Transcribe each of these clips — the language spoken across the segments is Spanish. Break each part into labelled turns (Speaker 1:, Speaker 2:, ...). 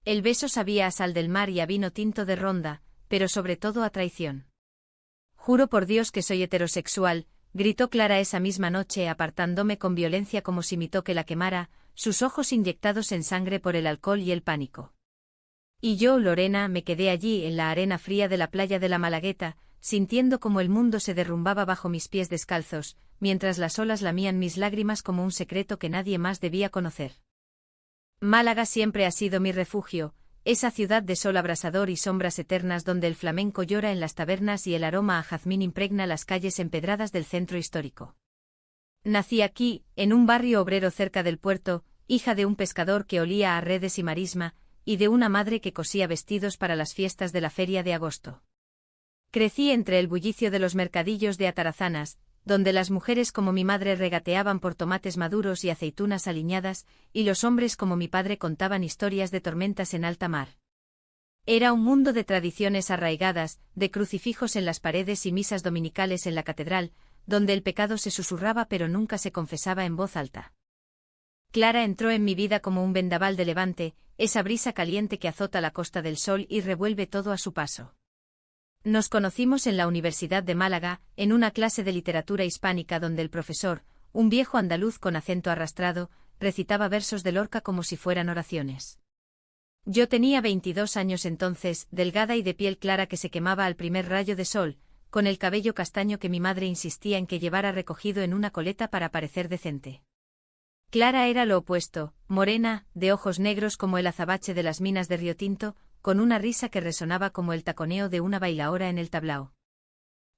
Speaker 1: El beso sabía a sal del mar y a vino tinto de ronda, pero sobre todo a traición. Juro por Dios que soy heterosexual, gritó Clara esa misma noche apartándome con violencia como si mi toque la quemara, sus ojos inyectados en sangre por el alcohol y el pánico. Y yo, Lorena, me quedé allí en la arena fría de la playa de la Malagueta, sintiendo como el mundo se derrumbaba bajo mis pies descalzos, mientras las olas lamían mis lágrimas como un secreto que nadie más debía conocer. Málaga siempre ha sido mi refugio, esa ciudad de sol abrasador y sombras eternas donde el flamenco llora en las tabernas y el aroma a jazmín impregna las calles empedradas del centro histórico. Nací aquí, en un barrio obrero cerca del puerto, hija de un pescador que olía a redes y marisma, y de una madre que cosía vestidos para las fiestas de la feria de agosto. Crecí entre el bullicio de los mercadillos de atarazanas, donde las mujeres como mi madre regateaban por tomates maduros y aceitunas aliñadas, y los hombres como mi padre contaban historias de tormentas en alta mar. Era un mundo de tradiciones arraigadas, de crucifijos en las paredes y misas dominicales en la catedral, donde el pecado se susurraba pero nunca se confesaba en voz alta. Clara entró en mi vida como un vendaval de levante, esa brisa caliente que azota la Costa del Sol y revuelve todo a su paso. Nos conocimos en la Universidad de Málaga, en una clase de literatura hispánica donde el profesor, un viejo andaluz con acento arrastrado, recitaba versos de Lorca como si fueran oraciones. Yo tenía 22 años entonces, delgada y de piel clara que se quemaba al primer rayo de sol, con el cabello castaño que mi madre insistía en que llevara recogido en una coleta para parecer decente. Clara era lo opuesto, morena, de ojos negros como el azabache de las minas de Río Tinto, con una risa que resonaba como el taconeo de una bailaora en el tablao.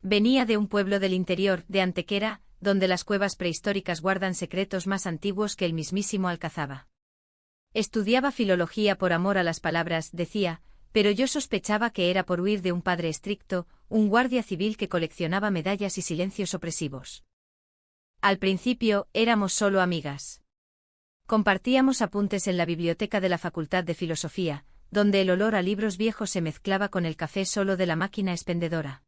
Speaker 1: Venía de un pueblo del interior, de Antequera, donde las cuevas prehistóricas guardan secretos más antiguos que el mismísimo Alcazaba. Estudiaba filología por amor a las palabras, decía, pero yo sospechaba que era por huir de un padre estricto, un guardia civil que coleccionaba medallas y silencios opresivos. Al principio, éramos solo amigas. Compartíamos apuntes en la biblioteca de la Facultad de Filosofía, donde el olor a libros viejos se mezclaba con el café solo de la máquina expendedora.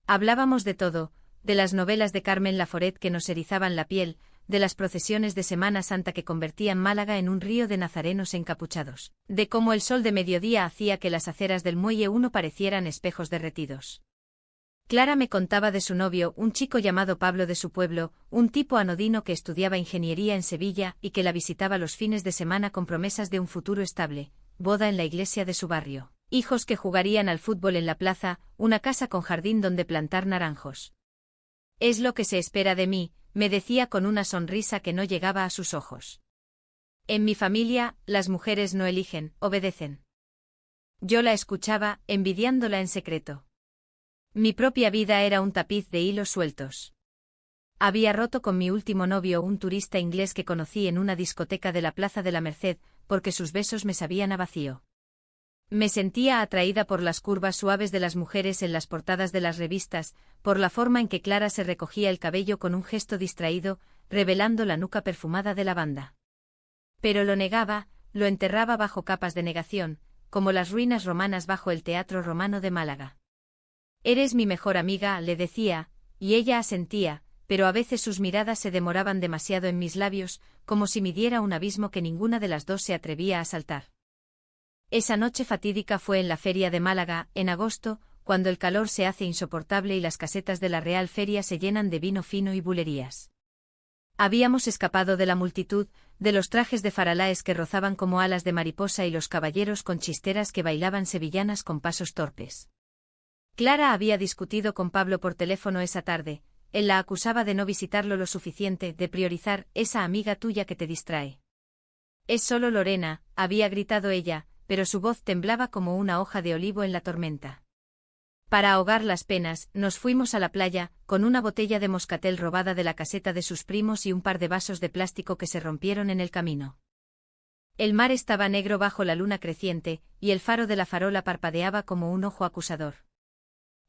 Speaker 1: Hablábamos de todo, de las novelas de Carmen Laforet que nos erizaban la piel, de las procesiones de Semana Santa que convertían Málaga en un río de nazarenos encapuchados, de cómo el sol de mediodía hacía que las aceras del Muelle 1 parecieran espejos derretidos. Clara me contaba de su novio, un chico llamado Pablo de su pueblo, un tipo anodino que estudiaba ingeniería en Sevilla y que la visitaba los fines de semana con promesas de un futuro estable, boda en la iglesia de su barrio, hijos que jugarían al fútbol en la plaza, una casa con jardín donde plantar naranjos. Es lo que se espera de mí, me decía con una sonrisa que no llegaba a sus ojos. En mi familia, las mujeres no eligen, obedecen. Yo la escuchaba, envidiándola en secreto. Mi propia vida era un tapiz de hilos sueltos. Había roto con mi último novio, un turista inglés que conocí en una discoteca de la Plaza de la Merced, porque sus besos me sabían a vacío. Me sentía atraída por las curvas suaves de las mujeres en las portadas de las revistas, por la forma en que Clara se recogía el cabello con un gesto distraído, revelando la nuca perfumada de lavanda. Pero lo negaba, lo enterraba bajo capas de negación, como las ruinas romanas bajo el Teatro Romano de Málaga. Eres mi mejor amiga, le decía, y ella asentía, pero a veces sus miradas se demoraban demasiado en mis labios, como si midiera un abismo que ninguna de las dos se atrevía a saltar. Esa noche fatídica fue en la feria de Málaga, en agosto, cuando el calor se hace insoportable y las casetas de la Real Feria se llenan de vino fino y bulerías. Habíamos escapado de la multitud, de los trajes de faralaes que rozaban como alas de mariposa y los caballeros con chisteras que bailaban sevillanas con pasos torpes. Clara había discutido con Pablo por teléfono esa tarde, él la acusaba de no visitarlo lo suficiente, de priorizar esa amiga tuya que te distrae. Es solo Lorena, había gritado ella, pero su voz temblaba como una hoja de olivo en la tormenta. Para ahogar las penas, nos fuimos a la playa, con una botella de moscatel robada de la caseta de sus primos y un par de vasos de plástico que se rompieron en el camino. El mar estaba negro bajo la luna creciente, y el faro de la farola parpadeaba como un ojo acusador.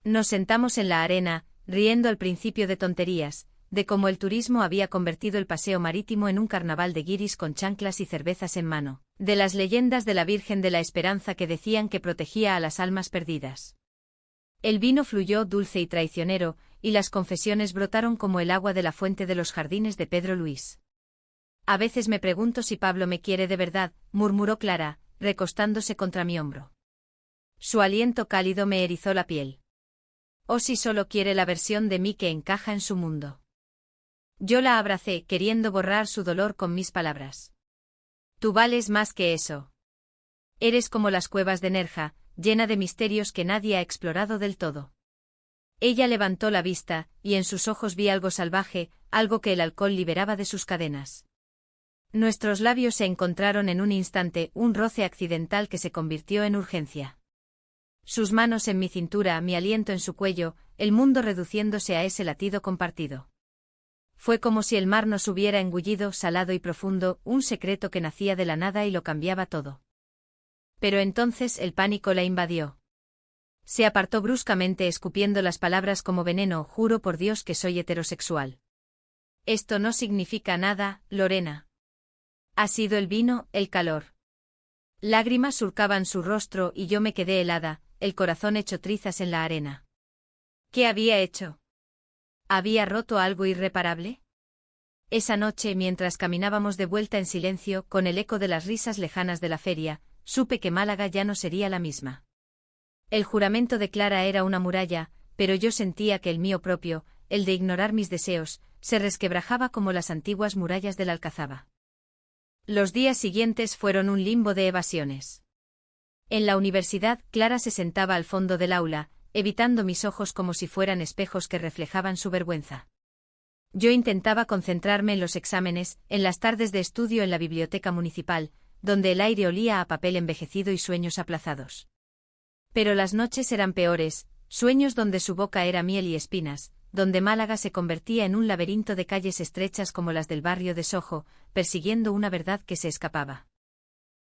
Speaker 1: Nos sentamos en la arena, riendo al principio de tonterías, de cómo el turismo había convertido el paseo marítimo en un carnaval de guiris con chanclas y cervezas en mano, de las leyendas de la Virgen de la Esperanza que decían que protegía a las almas perdidas. El vino fluyó dulce y traicionero, y las confesiones brotaron como el agua de la fuente de los jardines de Pedro Luis. A veces me pregunto si Pablo me quiere de verdad, murmuró Clara, recostándose contra mi hombro. Su aliento cálido me erizó la piel. Oh, si solo quiere la versión de mí que encaja en su mundo. Yo la abracé, queriendo borrar su dolor con mis palabras. Tú vales más que eso. Eres como las cuevas de Nerja, llena de misterios que nadie ha explorado del todo. Ella levantó la vista, y en sus ojos vi algo salvaje, algo que el alcohol liberaba de sus cadenas. Nuestros labios se encontraron en un instante, un roce accidental que se convirtió en urgencia. Sus manos en mi cintura, mi aliento en su cuello, el mundo reduciéndose a ese latido compartido. Fue como si el mar nos hubiera engullido, salado y profundo, un secreto que nacía de la nada y lo cambiaba todo. Pero entonces el pánico la invadió. Se apartó bruscamente escupiendo las palabras como veneno. Juro por Dios que soy heterosexual. Esto no significa nada, Lorena. Ha sido el vino, el calor. Lágrimas surcaban su rostro y yo me quedé helada, el corazón hecho trizas en la arena. ¿Qué había hecho? ¿Había roto algo irreparable? Esa noche, mientras caminábamos de vuelta en silencio, con el eco de las risas lejanas de la feria, supe que Málaga ya no sería la misma. El juramento de Clara era una muralla, pero yo sentía que el mío propio, el de ignorar mis deseos, se resquebrajaba como las antiguas murallas de la Alcazaba. Los días siguientes fueron un limbo de evasiones. En la universidad, Clara se sentaba al fondo del aula, evitando mis ojos como si fueran espejos que reflejaban su vergüenza. Yo intentaba concentrarme en los exámenes, en las tardes de estudio en la biblioteca municipal, donde el aire olía a papel envejecido y sueños aplazados. Pero las noches eran peores, sueños donde su boca era miel y espinas, donde Málaga se convertía en un laberinto de calles estrechas como las del barrio de Soho, persiguiendo una verdad que se escapaba.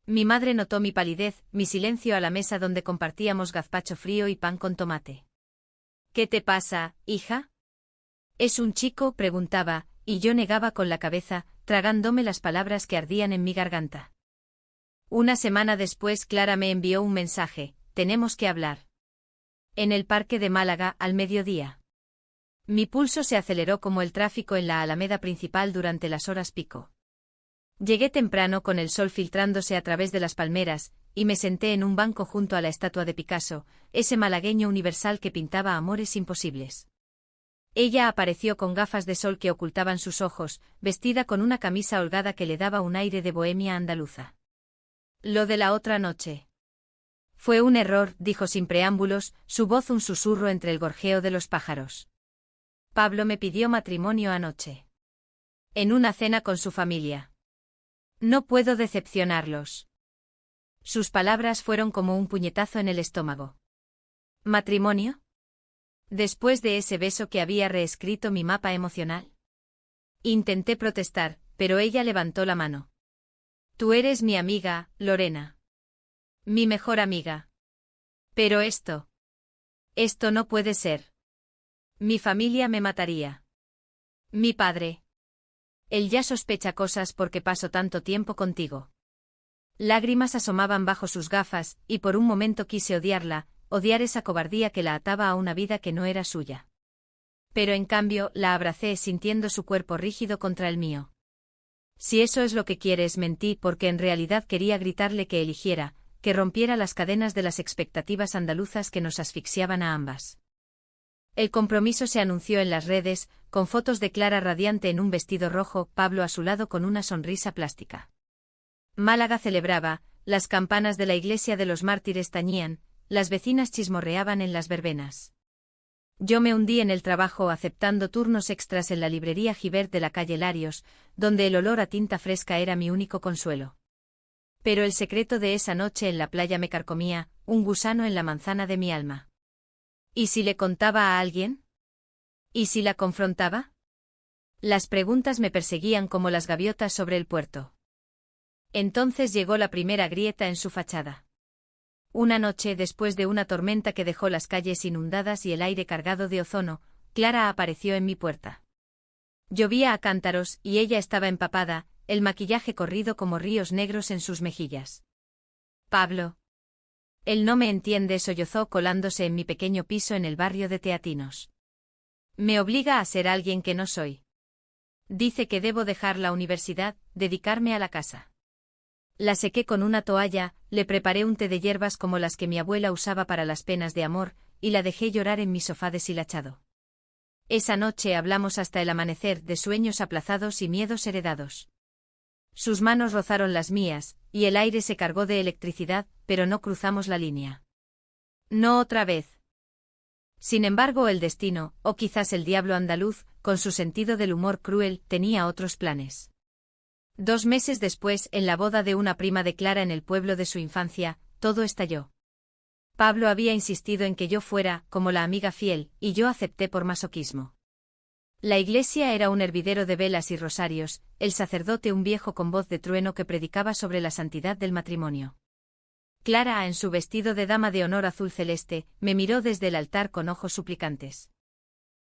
Speaker 1: Mi madre notó mi palidez, mi silencio a la mesa donde compartíamos gazpacho frío y pan con tomate. ¿Qué te pasa, hija? ¿Es un chico?, preguntaba, y yo negaba con la cabeza, tragándome las palabras que ardían en mi garganta. Una semana después Clara me envió un mensaje: tenemos que hablar. En el parque de Málaga, al mediodía. Mi pulso se aceleró como el tráfico en la alameda principal durante las horas pico. Llegué temprano con el sol filtrándose a través de las palmeras, y me senté en un banco junto a la estatua de Picasso, ese malagueño universal que pintaba amores imposibles. Ella apareció con gafas de sol que ocultaban sus ojos, vestida con una camisa holgada que le daba un aire de bohemia andaluza. Lo de la otra noche. Fue un error, dijo sin preámbulos, su voz un susurro entre el gorjeo de los pájaros. Pablo me pidió matrimonio anoche. En una cena con su familia. No puedo decepcionarlos. Sus palabras fueron como un puñetazo en el estómago. ¿Matrimonio? Después de ese beso que había reescrito mi mapa emocional. Intenté protestar, pero ella levantó la mano. Tú eres mi amiga, Lorena. Mi mejor amiga. Pero esto no puede ser. Mi familia me mataría. Mi padre. Él ya sospecha cosas porque paso tanto tiempo contigo. Lágrimas asomaban bajo sus gafas, y por un momento quise odiarla, odiar esa cobardía que la ataba a una vida que no era suya. Pero en cambio, la abracé sintiendo su cuerpo rígido contra el mío. Si eso es lo que quieres, mentí porque en realidad quería gritarle que eligiera, que rompiera las cadenas de las expectativas andaluzas que nos asfixiaban a ambas. El compromiso se anunció en las redes, con fotos de Clara radiante en un vestido rojo, Pablo a su lado con una sonrisa plástica. Málaga celebraba, las campanas de la iglesia de los mártires tañían, las vecinas chismorreaban en las verbenas. Yo me hundí en el trabajo aceptando turnos extras en la librería Gibert de la calle Larios, donde el olor a tinta fresca era mi único consuelo. Pero el secreto de esa noche en la playa me carcomía, un gusano en la manzana de mi alma. ¿Y si le contaba a alguien? ¿Y si la confrontaba? Las preguntas me perseguían como las gaviotas sobre el puerto. Entonces llegó la primera grieta en su fachada. Una noche después de una tormenta que dejó las calles inundadas y el aire cargado de ozono, Clara apareció en mi puerta. Llovía a cántaros y ella estaba empapada, el maquillaje corrido como ríos negros en sus mejillas. Pablo. Él no me entiende, sollozó colándose en mi pequeño piso en el barrio de Teatinos. Me obliga a ser alguien que no soy. Dice que debo dejar la universidad, dedicarme a la casa. La sequé con una toalla, le preparé un té de hierbas como las que mi abuela usaba para las penas de amor, y la dejé llorar en mi sofá deshilachado. Esa noche hablamos hasta el amanecer de sueños aplazados y miedos heredados. Sus manos rozaron las mías, y el aire se cargó de electricidad, pero no cruzamos la línea. No otra vez. Sin embargo, el destino, o quizás el diablo andaluz, con su sentido del humor cruel, tenía otros planes. 2 meses después, en la boda de una prima de Clara en el pueblo de su infancia, todo estalló. Pablo había insistido en que yo fuera, como la amiga fiel, y yo acepté por masoquismo. La iglesia era un hervidero de velas y rosarios, el sacerdote un viejo con voz de trueno que predicaba sobre la santidad del matrimonio. Clara, en su vestido de dama de honor azul celeste, me miró desde el altar con ojos suplicantes.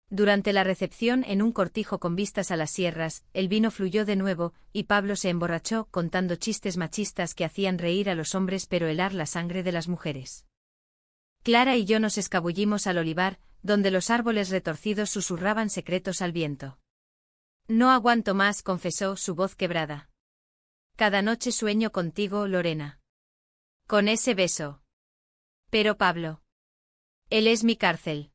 Speaker 1: Durante la recepción, en un cortijo con vistas a las sierras, el vino fluyó de nuevo, y Pablo se emborrachó contando chistes machistas que hacían reír a los hombres pero helar la sangre de las mujeres. Clara y yo nos escabullimos al olivar, donde los árboles retorcidos susurraban secretos al viento. No aguanto más, confesó, su voz quebrada. Cada noche sueño contigo, Lorena. Con ese beso. Pero Pablo. Él es mi cárcel.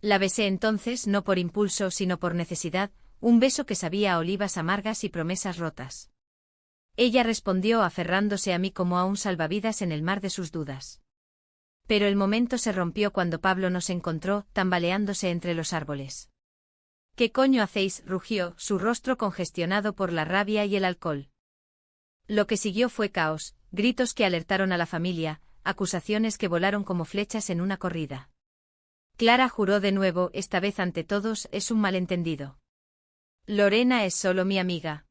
Speaker 1: La besé entonces, no por impulso sino por necesidad, un beso que sabía a olivas amargas y promesas rotas. Ella respondió aferrándose a mí como a un salvavidas en el mar de sus dudas. Pero el momento se rompió cuando Pablo nos encontró, tambaleándose entre los árboles. ¿Qué coño hacéis?, rugió, su rostro congestionado por la rabia y el alcohol. Lo que siguió fue caos, gritos que alertaron a la familia, acusaciones que volaron como flechas en una corrida. Clara juró de nuevo, esta vez ante todos, es un malentendido. Lorena es solo mi amiga.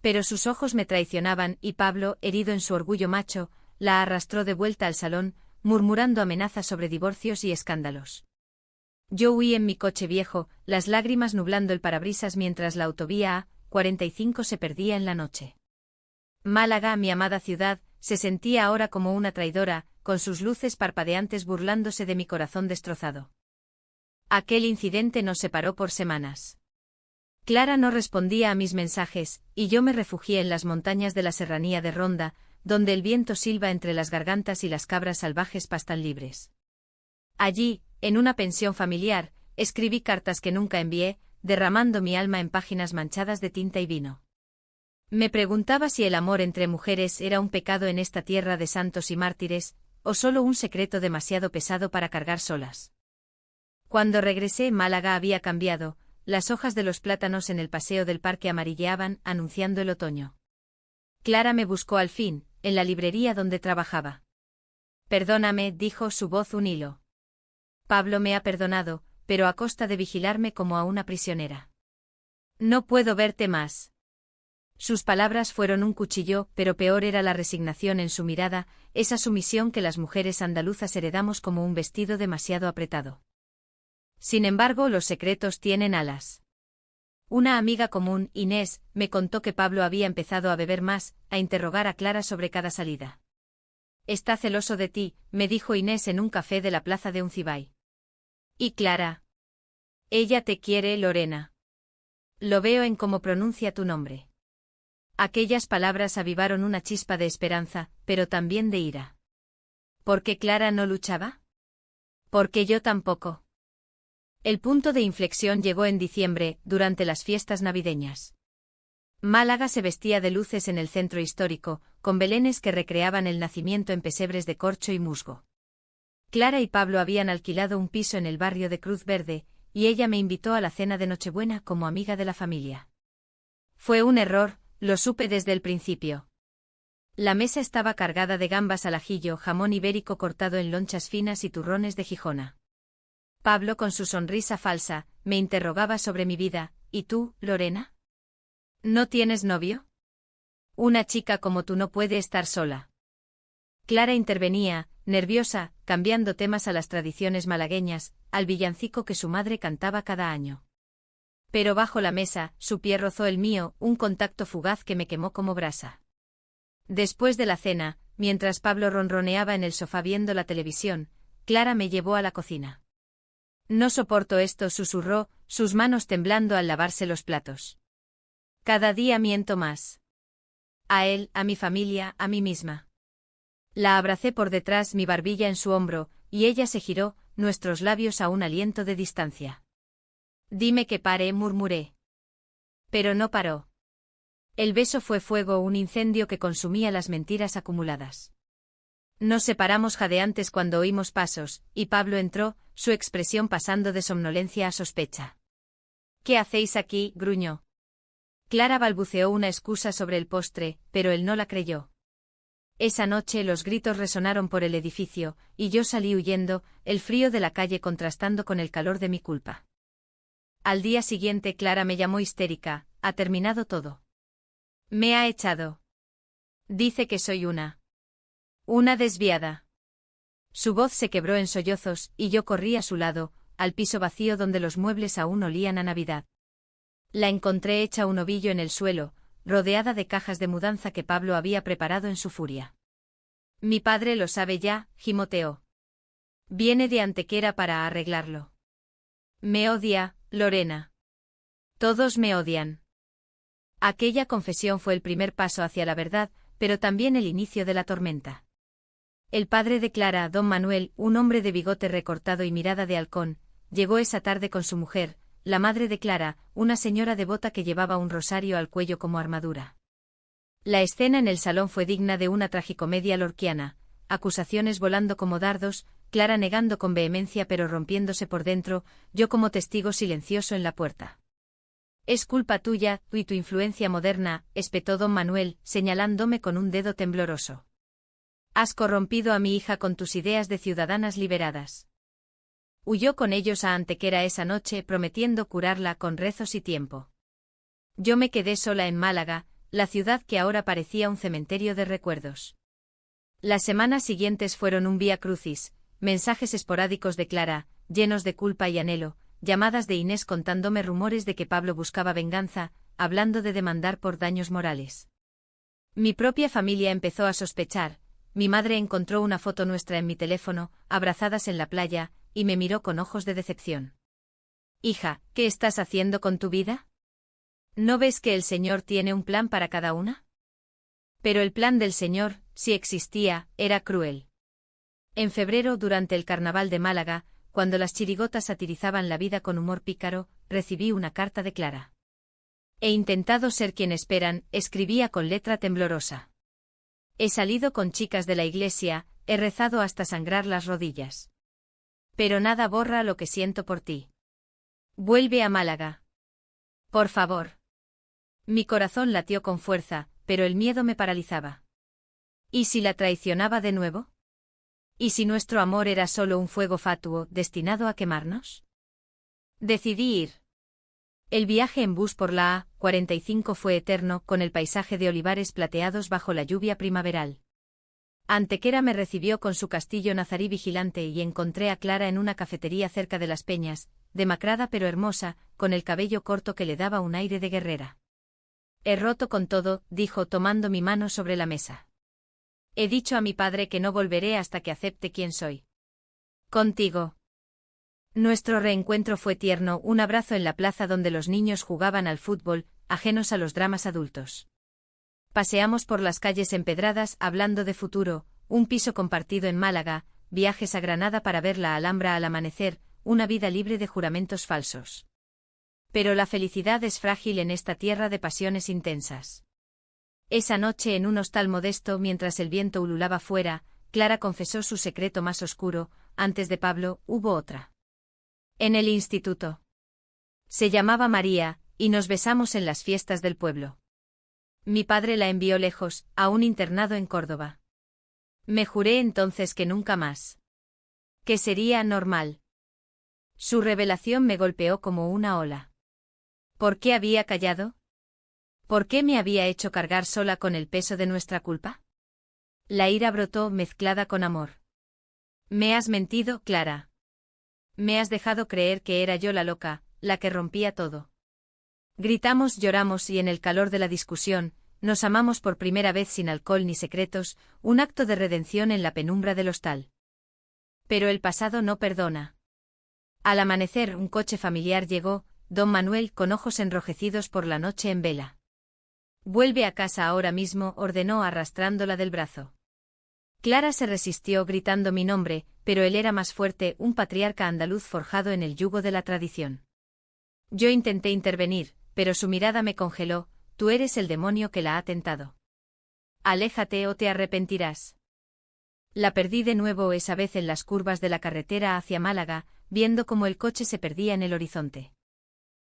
Speaker 1: Pero sus ojos me traicionaban, y Pablo, herido en su orgullo macho, la arrastró de vuelta al salón, murmurando amenazas sobre divorcios y escándalos. Yo huí en mi coche viejo, las lágrimas nublando el parabrisas mientras la autovía A45 se perdía en la noche. Málaga, mi amada ciudad, se sentía ahora como una traidora, con sus luces parpadeantes burlándose de mi corazón destrozado. Aquel incidente nos separó por semanas. Clara no respondía a mis mensajes, y yo me refugié en las montañas de la serranía de Ronda, donde el viento silba entre las gargantas y las cabras salvajes pastan libres. Allí, en una pensión familiar, escribí cartas que nunca envié, derramando mi alma en páginas manchadas de tinta y vino. Me preguntaba si el amor entre mujeres era un pecado en esta tierra de santos y mártires, o solo un secreto demasiado pesado para cargar solas. Cuando regresé, Málaga había cambiado, las hojas de los plátanos en el paseo del parque amarilleaban, anunciando el otoño. Clara me buscó al fin, en la librería donde trabajaba. Perdóname, dijo, su voz un hilo. Pablo me ha perdonado, pero a costa de vigilarme como a una prisionera. No puedo verte más. Sus palabras fueron un cuchillo, pero peor era la resignación en su mirada, esa sumisión que las mujeres andaluzas heredamos como un vestido demasiado apretado. Sin embargo, los secretos tienen alas. Una amiga común, Inés, me contó que Pablo había empezado a beber más, a interrogar a Clara sobre cada salida. Está celoso de ti, me dijo Inés en un café de la plaza de Uncibay. ¿Y Clara? Ella te quiere, Lorena. Lo veo en cómo pronuncia tu nombre. Aquellas palabras avivaron una chispa de esperanza, pero también de ira. ¿Por qué Clara no luchaba? Porque yo tampoco. El punto de inflexión llegó en diciembre, durante las fiestas navideñas. Málaga se vestía de luces en el centro histórico, con belenes que recreaban el nacimiento en pesebres de corcho y musgo. Clara y Pablo habían alquilado un piso en el barrio de Cruz Verde, y ella me invitó a la cena de Nochebuena como amiga de la familia. Fue un error, lo supe desde el principio. La mesa estaba cargada de gambas al ajillo, jamón ibérico cortado en lonchas finas y turrones de Gijona. Pablo, con su sonrisa falsa, me interrogaba sobre mi vida. ¿Y tú, Lorena? ¿No tienes novio? Una chica como tú no puede estar sola. Clara intervenía, nerviosa, cambiando temas a las tradiciones malagueñas, al villancico que su madre cantaba cada año. Pero bajo la mesa, su pie rozó el mío, un contacto fugaz que me quemó como brasa. Después de la cena, mientras Pablo ronroneaba en el sofá viendo la televisión, Clara me llevó a la cocina. No soporto esto, susurró, sus manos temblando al lavarse los platos. Cada día miento más. A él, a mi familia, a mí misma. La abracé por detrás, mi barbilla en su hombro, y ella se giró, nuestros labios a un aliento de distancia. Dime que pare, murmuré. Pero no paró. El beso fue fuego, un incendio que consumía las mentiras acumuladas. Nos separamos jadeantes cuando oímos pasos, y Pablo entró, su expresión pasando de somnolencia a sospecha. ¿Qué hacéis aquí?, gruñó. Clara balbuceó una excusa sobre el postre, pero él no la creyó. Esa noche los gritos resonaron por el edificio, y yo salí huyendo, el frío de la calle contrastando con el calor de mi culpa. Al día siguiente Clara me llamó histérica: ha terminado todo. Me ha echado. Dice que soy una desviada. Su voz se quebró en sollozos, y yo corrí a su lado, al piso vacío donde los muebles aún olían a Navidad. La encontré hecha un ovillo en el suelo, rodeada de cajas de mudanza que Pablo había preparado en su furia. Mi padre lo sabe ya, gimoteó. Viene de Antequera para arreglarlo. Me odia, Lorena. Todos me odian. Aquella confesión fue el primer paso hacia la verdad, pero también el inicio de la tormenta. El padre de Clara, don Manuel, un hombre de bigote recortado y mirada de halcón, llegó esa tarde con su mujer, la madre de Clara, una señora devota que llevaba un rosario al cuello como armadura. La escena en el salón fue digna de una tragicomedia lorquiana, acusaciones volando como dardos, Clara negando con vehemencia pero rompiéndose por dentro, yo como testigo silencioso en la puerta. Es culpa tuya, tú y tu influencia moderna, espetó don Manuel, señalándome con un dedo tembloroso. Has corrompido a mi hija con tus ideas de ciudadanas liberadas. Huyó con ellos a Antequera esa noche prometiendo curarla con rezos y tiempo. Yo me quedé sola en Málaga, la ciudad que ahora parecía un cementerio de recuerdos. Las semanas siguientes fueron un vía crucis, mensajes esporádicos de Clara, llenos de culpa y anhelo, llamadas de Inés contándome rumores de que Pablo buscaba venganza, hablando de demandar por daños morales. Mi propia familia empezó a sospechar. Mi madre encontró una foto nuestra en mi teléfono, abrazadas en la playa, y me miró con ojos de decepción. Hija, ¿qué estás haciendo con tu vida? ¿No ves que el Señor tiene un plan para cada una? Pero el plan del Señor, si existía, era cruel. En febrero, durante el carnaval de Málaga, cuando las chirigotas satirizaban la vida con humor pícaro, recibí una carta de Clara. He intentado ser quien esperan, escribía con letra temblorosa. He salido con chicas de la iglesia, he rezado hasta sangrar las rodillas. Pero nada borra lo que siento por ti. Vuelve a Málaga. Por favor. Mi corazón latió con fuerza, pero el miedo me paralizaba. ¿Y si la traicionaba de nuevo? ¿Y si nuestro amor era solo un fuego fatuo, destinado a quemarnos? Decidí ir. El viaje en bus por la A45 fue eterno, con el paisaje de olivares plateados bajo la lluvia primaveral. Antequera me recibió con su castillo nazarí vigilante y encontré a Clara en una cafetería cerca de las Peñas, demacrada pero hermosa, con el cabello corto que le daba un aire de guerrera. He roto con todo, dijo tomando mi mano sobre la mesa. He dicho a mi padre que no volveré hasta que acepte quién soy. Contigo. Nuestro reencuentro fue tierno, un abrazo en la plaza donde los niños jugaban al fútbol, ajenos a los dramas adultos. Paseamos por las calles empedradas hablando de futuro, un piso compartido en Málaga, viajes a Granada para ver la Alhambra al amanecer, una vida libre de juramentos falsos. Pero la felicidad es frágil en esta tierra de pasiones intensas. Esa noche en un hostal modesto mientras el viento ululaba fuera, Clara confesó su secreto más oscuro. Antes de Pablo, hubo otra. En el instituto. Se llamaba María, y nos besamos en las fiestas del pueblo. Mi padre la envió lejos, a un internado en Córdoba. Me juré entonces que nunca más. Que sería normal. Su revelación me golpeó como una ola. ¿Por qué había callado? ¿Por qué me había hecho cargar sola con el peso de nuestra culpa? La ira brotó mezclada con amor. Me has mentido, Clara. Me has dejado creer que era yo la loca, la que rompía todo. Gritamos, lloramos y en el calor de la discusión, nos amamos por primera vez sin alcohol ni secretos, un acto de redención en la penumbra del hostal. Pero el pasado no perdona. Al amanecer un coche familiar llegó, don Manuel con ojos enrojecidos por la noche en vela. Vuelve a casa ahora mismo, ordenó arrastrándola del brazo. Clara se resistió gritando mi nombre, pero él era más fuerte, un patriarca andaluz forjado en el yugo de la tradición. Yo intenté intervenir, pero su mirada me congeló. Tú eres el demonio que la ha tentado. Aléjate o te arrepentirás. La perdí de nuevo esa vez en las curvas de la carretera hacia Málaga, viendo cómo el coche se perdía en el horizonte.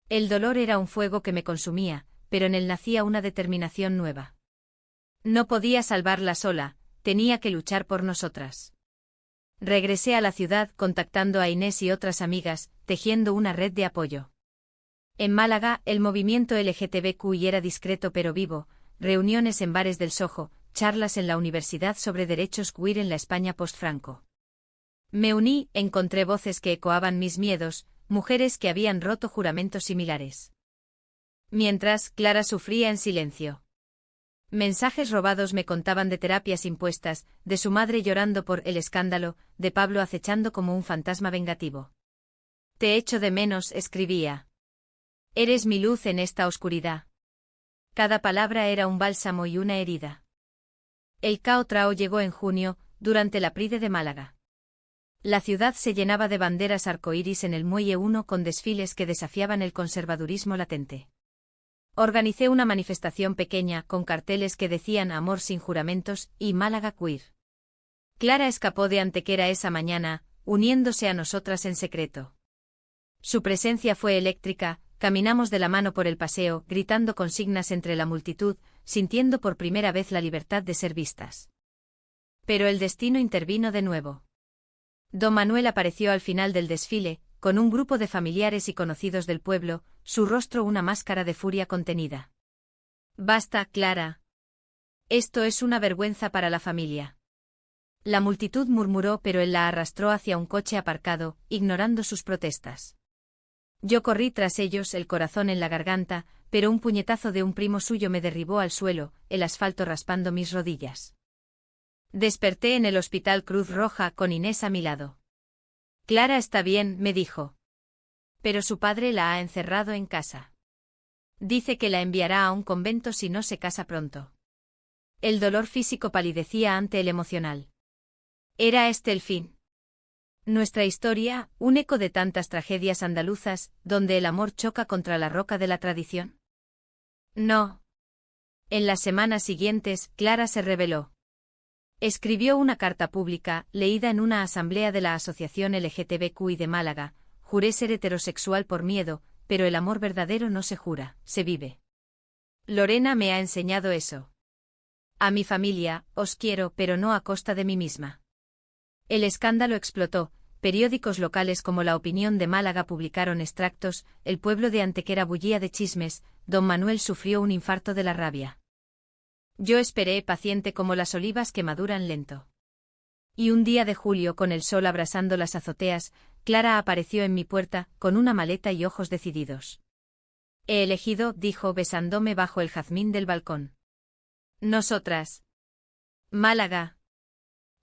Speaker 1: El dolor era un fuego que me consumía, pero en él nacía una determinación nueva. No podía salvarla sola, tenía que luchar por nosotras. Regresé a la ciudad contactando a Inés y otras amigas, tejiendo una red de apoyo. En Málaga, el movimiento LGTBQI era discreto pero vivo, reuniones en bares del Soho, charlas en la universidad sobre derechos queer en la España post-Franco. Me uní, encontré voces que ecoaban mis miedos, mujeres que habían roto juramentos similares. Mientras, Clara sufría en silencio. Mensajes robados me contaban de terapias impuestas, de su madre llorando por el escándalo, de Pablo acechando como un fantasma vengativo. Te echo de menos, escribía. Eres mi luz en esta oscuridad. Cada palabra era un bálsamo y una herida. El Cao Trao llegó en junio, durante la Pride de Málaga. La ciudad se llenaba de banderas arcoíris en el Muelle 1 con desfiles que desafiaban el conservadurismo latente. Organicé una manifestación pequeña con carteles que decían Amor sin juramentos y Málaga queer. Clara escapó de Antequera esa mañana, uniéndose a nosotras en secreto. Su presencia fue eléctrica, caminamos de la mano por el paseo, gritando consignas entre la multitud, sintiendo por primera vez la libertad de ser vistas. Pero el destino intervino de nuevo. Don Manuel apareció al final del desfile, con un grupo de familiares y conocidos del pueblo, su rostro una máscara de furia contenida. Basta, Clara. Esto es una vergüenza para la familia. La multitud murmuró, pero él la arrastró hacia un coche aparcado, ignorando sus protestas. Yo corrí tras ellos, el corazón en la garganta, pero un puñetazo de un primo suyo me derribó al suelo, el asfalto raspando mis rodillas. Desperté en el Hospital Cruz Roja con Inés a mi lado. Clara está bien, me dijo. Pero su padre la ha encerrado en casa. Dice que la enviará a un convento si no se casa pronto. El dolor físico palidecía ante el emocional. ¿Era este el fin? Nuestra historia, un eco de tantas tragedias andaluzas, donde el amor choca contra la roca de la tradición. No. En las semanas siguientes, Clara se rebeló. Escribió una carta pública, leída en una asamblea de la Asociación LGTBQI de Málaga. Juré ser heterosexual por miedo, pero el amor verdadero no se jura, se vive. Lorena me ha enseñado eso. A mi familia, os quiero, pero no a costa de mí misma. El escándalo explotó, periódicos locales como La Opinión de Málaga publicaron extractos, el pueblo de Antequera bullía de chismes, don Manuel sufrió un infarto de la rabia. Yo esperé paciente como las olivas que maduran lento. Y un día de julio con el sol abrasando las azoteas, Clara apareció en mi puerta, con una maleta y ojos decididos. He elegido, dijo besándome bajo el jazmín del balcón. Nosotras. Málaga.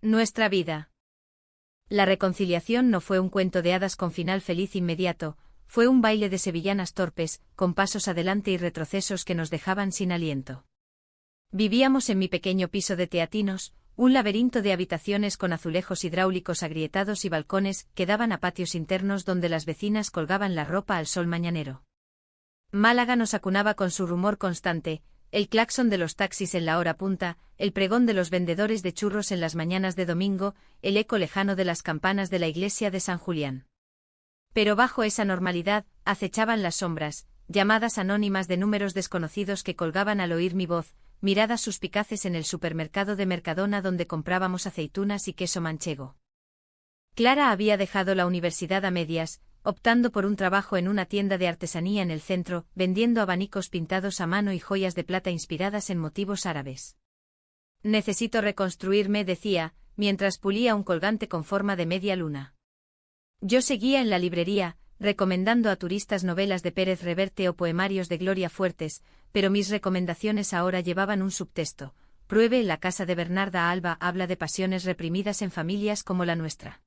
Speaker 1: Nuestra vida. La reconciliación no fue un cuento de hadas con final feliz inmediato, fue un baile de sevillanas torpes, con pasos adelante y retrocesos que nos dejaban sin aliento. Vivíamos en mi pequeño piso de teatinos, un laberinto de habitaciones con azulejos hidráulicos agrietados y balcones que daban a patios internos donde las vecinas colgaban la ropa al sol mañanero. Málaga nos acunaba con su rumor constante, el claxon de los taxis en la hora punta, el pregón de los vendedores de churros en las mañanas de domingo, el eco lejano de las campanas de la iglesia de San Julián. Pero bajo esa normalidad, acechaban las sombras, llamadas anónimas de números desconocidos que colgaban al oír mi voz, miradas suspicaces en el supermercado de Mercadona donde comprábamos aceitunas y queso manchego. Clara había dejado la universidad a medias, optando por un trabajo en una tienda de artesanía en el centro, vendiendo abanicos pintados a mano y joyas de plata inspiradas en motivos árabes. Necesito reconstruirme, decía, mientras pulía un colgante con forma de media luna. Yo seguía en la librería, recomendando a turistas novelas de Pérez Reverte o poemarios de Gloria Fuertes, pero mis recomendaciones ahora llevaban un subtexto. Pruebe La casa de Bernarda Alba habla de pasiones reprimidas en familias como la nuestra.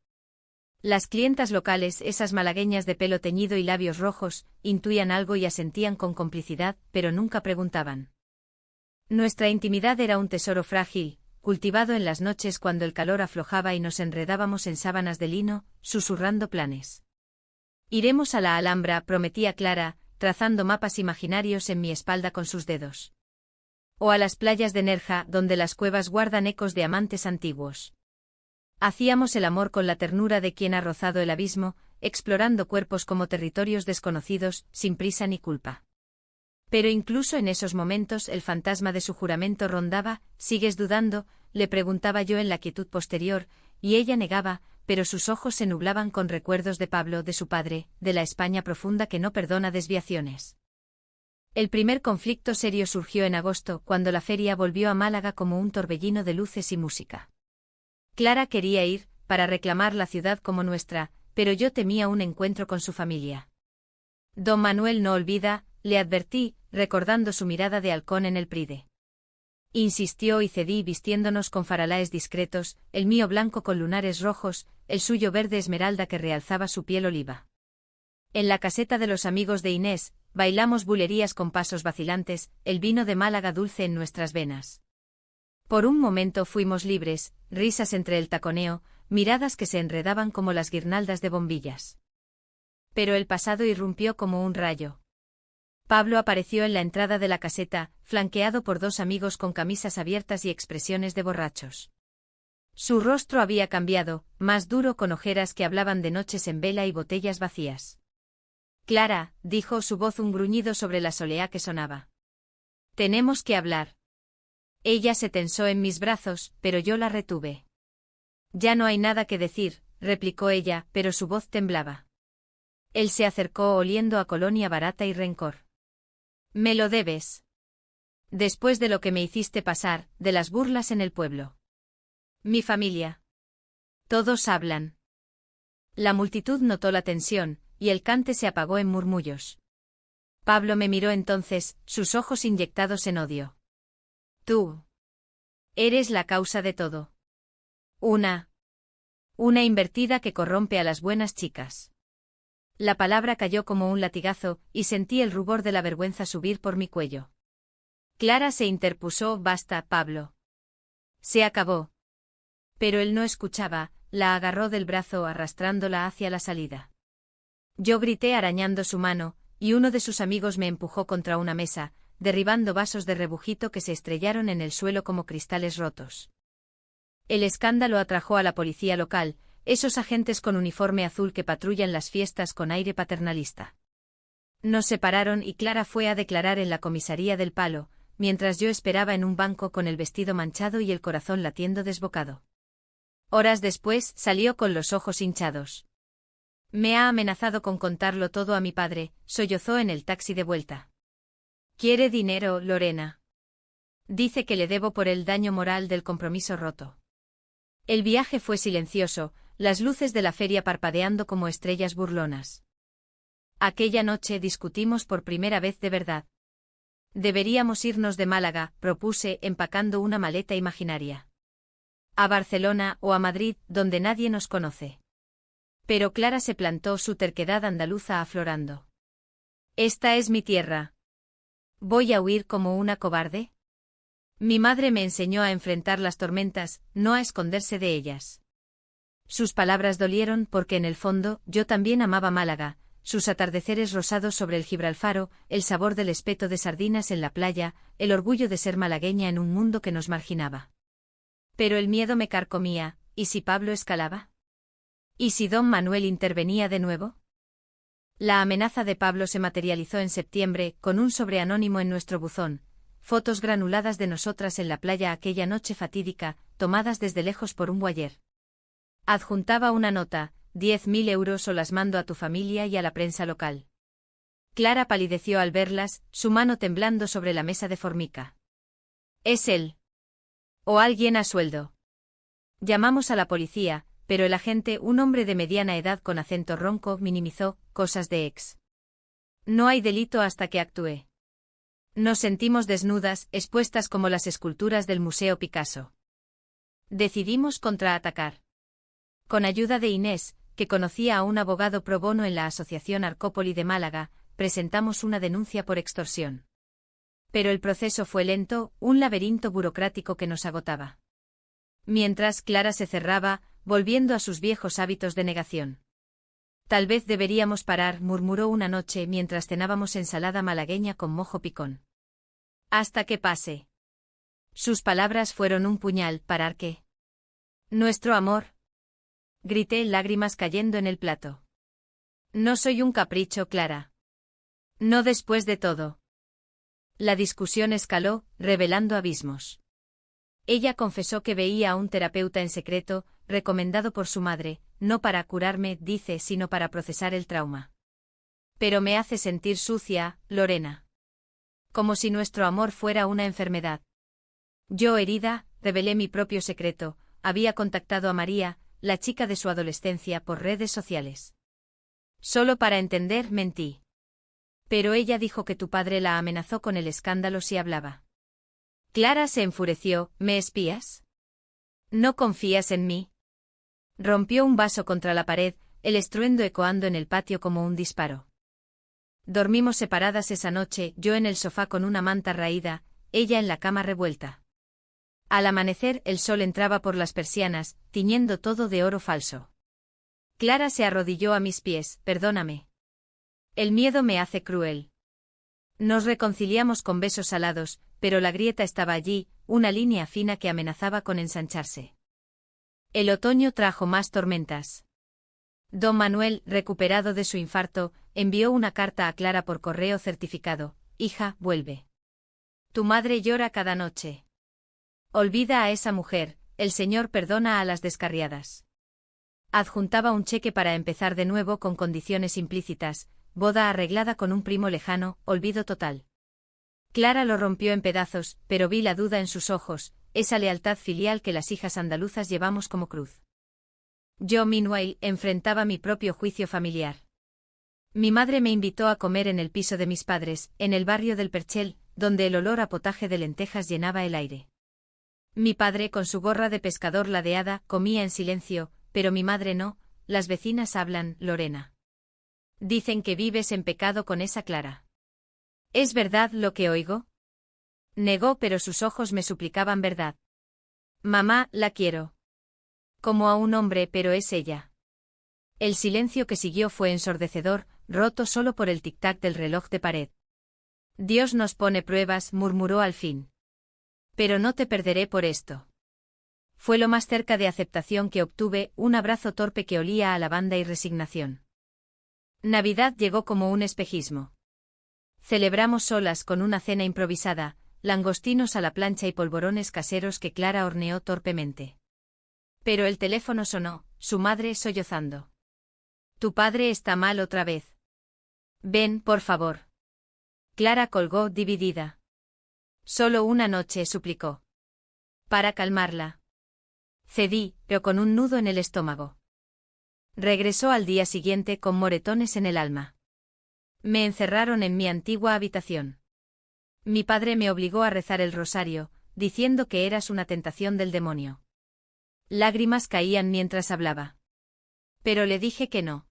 Speaker 1: Las clientas locales, esas malagueñas de pelo teñido y labios rojos, intuían algo y asentían con complicidad, pero nunca preguntaban. Nuestra intimidad era un tesoro frágil, cultivado en las noches cuando el calor aflojaba y nos enredábamos en sábanas de lino, susurrando planes. Iremos a la Alhambra, prometía Clara, trazando mapas imaginarios en mi espalda con sus dedos. O a las playas de Nerja, donde las cuevas guardan ecos de amantes antiguos. Hacíamos el amor con la ternura de quien ha rozado el abismo, explorando cuerpos como territorios desconocidos, sin prisa ni culpa. Pero incluso en esos momentos el fantasma de su juramento rondaba. ¿Sigues dudando?, le preguntaba yo en la quietud posterior, y ella negaba, pero sus ojos se nublaban con recuerdos de Pablo, de su padre, de la España profunda que no perdona desviaciones. El primer conflicto serio surgió en agosto, cuando la feria volvió a Málaga como un torbellino de luces y música. Clara quería ir, para reclamar la ciudad como nuestra, pero yo temía un encuentro con su familia. Don Manuel no olvida, le advertí, recordando su mirada de halcón en el Pride. Insistió y cedí vistiéndonos con faralaes discretos, el mío blanco con lunares rojos, el suyo verde esmeralda que realzaba su piel oliva. En la caseta de los amigos de Inés, bailamos bulerías con pasos vacilantes, el vino de Málaga dulce en nuestras venas. Por un momento fuimos libres, risas entre el taconeo, miradas que se enredaban como las guirnaldas de bombillas. Pero el pasado irrumpió como un rayo. Pablo apareció en la entrada de la caseta, flanqueado por dos amigos con camisas abiertas y expresiones de borrachos. Su rostro había cambiado, más duro, con ojeras que hablaban de noches en vela y botellas vacías. Clara, dijo su voz, un gruñido sobre la soleá que sonaba. Tenemos que hablar. Ella se tensó en mis brazos, pero yo la retuve. Ya no hay nada que decir, replicó ella, pero su voz temblaba. Él se acercó oliendo a colonia barata y rencor. Me lo debes. Después de lo que me hiciste pasar, de las burlas en el pueblo. Mi familia. Todos hablan. La multitud notó la tensión, y el cante se apagó en murmullos. Pablo me miró entonces, sus ojos inyectados en odio. Tú. Eres la causa de todo. Una invertida que corrompe a las buenas chicas. La palabra cayó como un latigazo, y sentí el rubor de la vergüenza subir por mi cuello. Clara se interpuso. Basta, Pablo. Se acabó. Pero él no escuchaba, la agarró del brazo arrastrándola hacia la salida. Yo grité arañando su mano, y uno de sus amigos me empujó contra una mesa, derribando vasos de rebujito que se estrellaron en el suelo como cristales rotos. El escándalo atrajo a la policía local, esos agentes con uniforme azul que patrullan las fiestas con aire paternalista. Nos separaron y Clara fue a declarar en la comisaría del Palo, mientras yo esperaba en un banco con el vestido manchado y el corazón latiendo desbocado. Horas después salió con los ojos hinchados. Me ha amenazado con contarlo todo a mi padre, sollozó en el taxi de vuelta. ¿Quiere dinero, Lorena? Dice que le debo por el daño moral del compromiso roto. El viaje fue silencioso, las luces de la feria parpadeando como estrellas burlonas. Aquella noche discutimos por primera vez de verdad. Deberíamos irnos de Málaga, propuse, empacando una maleta imaginaria. A Barcelona o a Madrid, donde nadie nos conoce. Pero Clara se plantó, su terquedad andaluza aflorando. Esta es mi tierra. ¿Voy a huir como una cobarde? Mi madre me enseñó a enfrentar las tormentas, no a esconderse de ellas. Sus palabras dolieron porque en el fondo yo también amaba Málaga, sus atardeceres rosados sobre el Gibralfaro, el sabor del espeto de sardinas en la playa, el orgullo de ser malagueña en un mundo que nos marginaba. Pero el miedo me carcomía, ¿y si Pablo escalaba? ¿Y si don Manuel intervenía de nuevo? La amenaza de Pablo se materializó en septiembre, con un sobre anónimo en nuestro buzón, fotos granuladas de nosotras en la playa aquella noche fatídica, tomadas desde lejos por un boyer. Adjuntaba una nota, 10.000 euros o las mando a tu familia y a la prensa local. Clara palideció al verlas, su mano temblando sobre la mesa de formica. Es él. O alguien a sueldo. Llamamos a la policía, pero el agente, un hombre de mediana edad con acento ronco, minimizó, cosas de ex. No hay delito hasta que actúe. Nos sentimos desnudas, expuestas como las esculturas del Museo Picasso. Decidimos contraatacar. Con ayuda de Inés, que conocía a un abogado pro bono en la Asociación Arcópoli de Málaga, presentamos una denuncia por extorsión. Pero el proceso fue lento, un laberinto burocrático que nos agotaba. Mientras Clara se cerraba, volviendo a sus viejos hábitos de negación. Tal vez deberíamos parar, murmuró una noche mientras cenábamos ensalada malagueña con mojo picón. Hasta que pase. Sus palabras fueron un puñal. ¿Parar qué? Nuestro amor. Grité, lágrimas cayendo en el plato. No soy un capricho, Clara. No después de todo. La discusión escaló, revelando abismos. Ella confesó que veía a un terapeuta en secreto, recomendado por su madre, no para curarme, dice, sino para procesar el trauma. Pero me hace sentir sucia, Lorena. Como si nuestro amor fuera una enfermedad. Yo, herida, revelé mi propio secreto. Había contactado a María, la chica de su adolescencia, por redes sociales. Solo para entender, mentí. Pero ella dijo que tu padre la amenazó con el escándalo si hablaba. Clara se enfureció. ¿Me espías? ¿No confías en mí? Rompió un vaso contra la pared, el estruendo ecoando en el patio como un disparo. Dormimos separadas esa noche, yo en el sofá con una manta raída, ella en la cama revuelta. Al amanecer el sol entraba por las persianas, tiñendo todo de oro falso. Clara se arrodilló a mis pies. Perdóname. El miedo me hace cruel. Nos reconciliamos con besos salados, pero la grieta estaba allí, una línea fina que amenazaba con ensancharse. El otoño trajo más tormentas. Don Manuel, recuperado de su infarto, envió una carta a Clara por correo certificado. Hija, vuelve. Tu madre llora cada noche. Olvida a esa mujer, el Señor perdona a las descarriadas. Adjuntaba un cheque para empezar de nuevo con condiciones implícitas, boda arreglada con un primo lejano, olvido total. Clara lo rompió en pedazos, pero vi la duda en sus ojos, esa lealtad filial que las hijas andaluzas llevamos como cruz. Yo, meanwhile, enfrentaba mi propio juicio familiar. Mi madre me invitó a comer en el piso de mis padres, en el barrio del Perchel, donde el olor a potaje de lentejas llenaba el aire. Mi padre, con su gorra de pescador ladeada, comía en silencio, pero mi madre no. Las vecinas hablan, Lorena. Dicen que vives en pecado con esa Clara. ¿Es verdad lo que oigo? Negó, pero sus ojos me suplicaban verdad. Mamá, la quiero. Como a un hombre, pero es ella. El silencio que siguió fue ensordecedor, roto solo por el tic-tac del reloj de pared. Dios nos pone pruebas, murmuró al fin. Pero no te perderé por esto. Fue lo más cerca de aceptación que obtuve, un abrazo torpe que olía a lavanda y resignación. Navidad llegó como un espejismo. Celebramos solas con una cena improvisada, langostinos a la plancha y polvorones caseros que Clara horneó torpemente. Pero el teléfono sonó, su madre sollozando. Tu padre está mal otra vez. Ven, por favor. Clara colgó dividida. Solo una noche, suplicó. Para calmarla. Cedí, pero con un nudo en el estómago. Regresó al día siguiente con moretones en el alma. Me encerraron en mi antigua habitación. Mi padre me obligó a rezar el rosario, diciendo que eras una tentación del demonio. Lágrimas caían mientras hablaba. Pero le dije que no.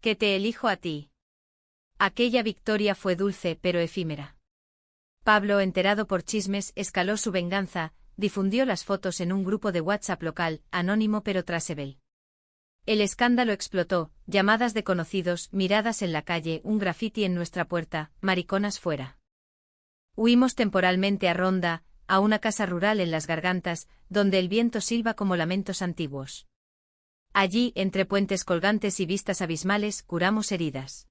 Speaker 1: Que te elijo a ti. Aquella victoria fue dulce pero efímera. Pablo, enterado por chismes, escaló su venganza, difundió las fotos en un grupo de WhatsApp local, anónimo pero traceable. El escándalo explotó, llamadas de conocidos, miradas en la calle, un graffiti en nuestra puerta, mariconas fuera. Huimos temporalmente a Ronda, a una casa rural en Las Gargantas, donde el viento silba como lamentos antiguos. Allí, entre puentes colgantes y vistas abismales, curamos heridas.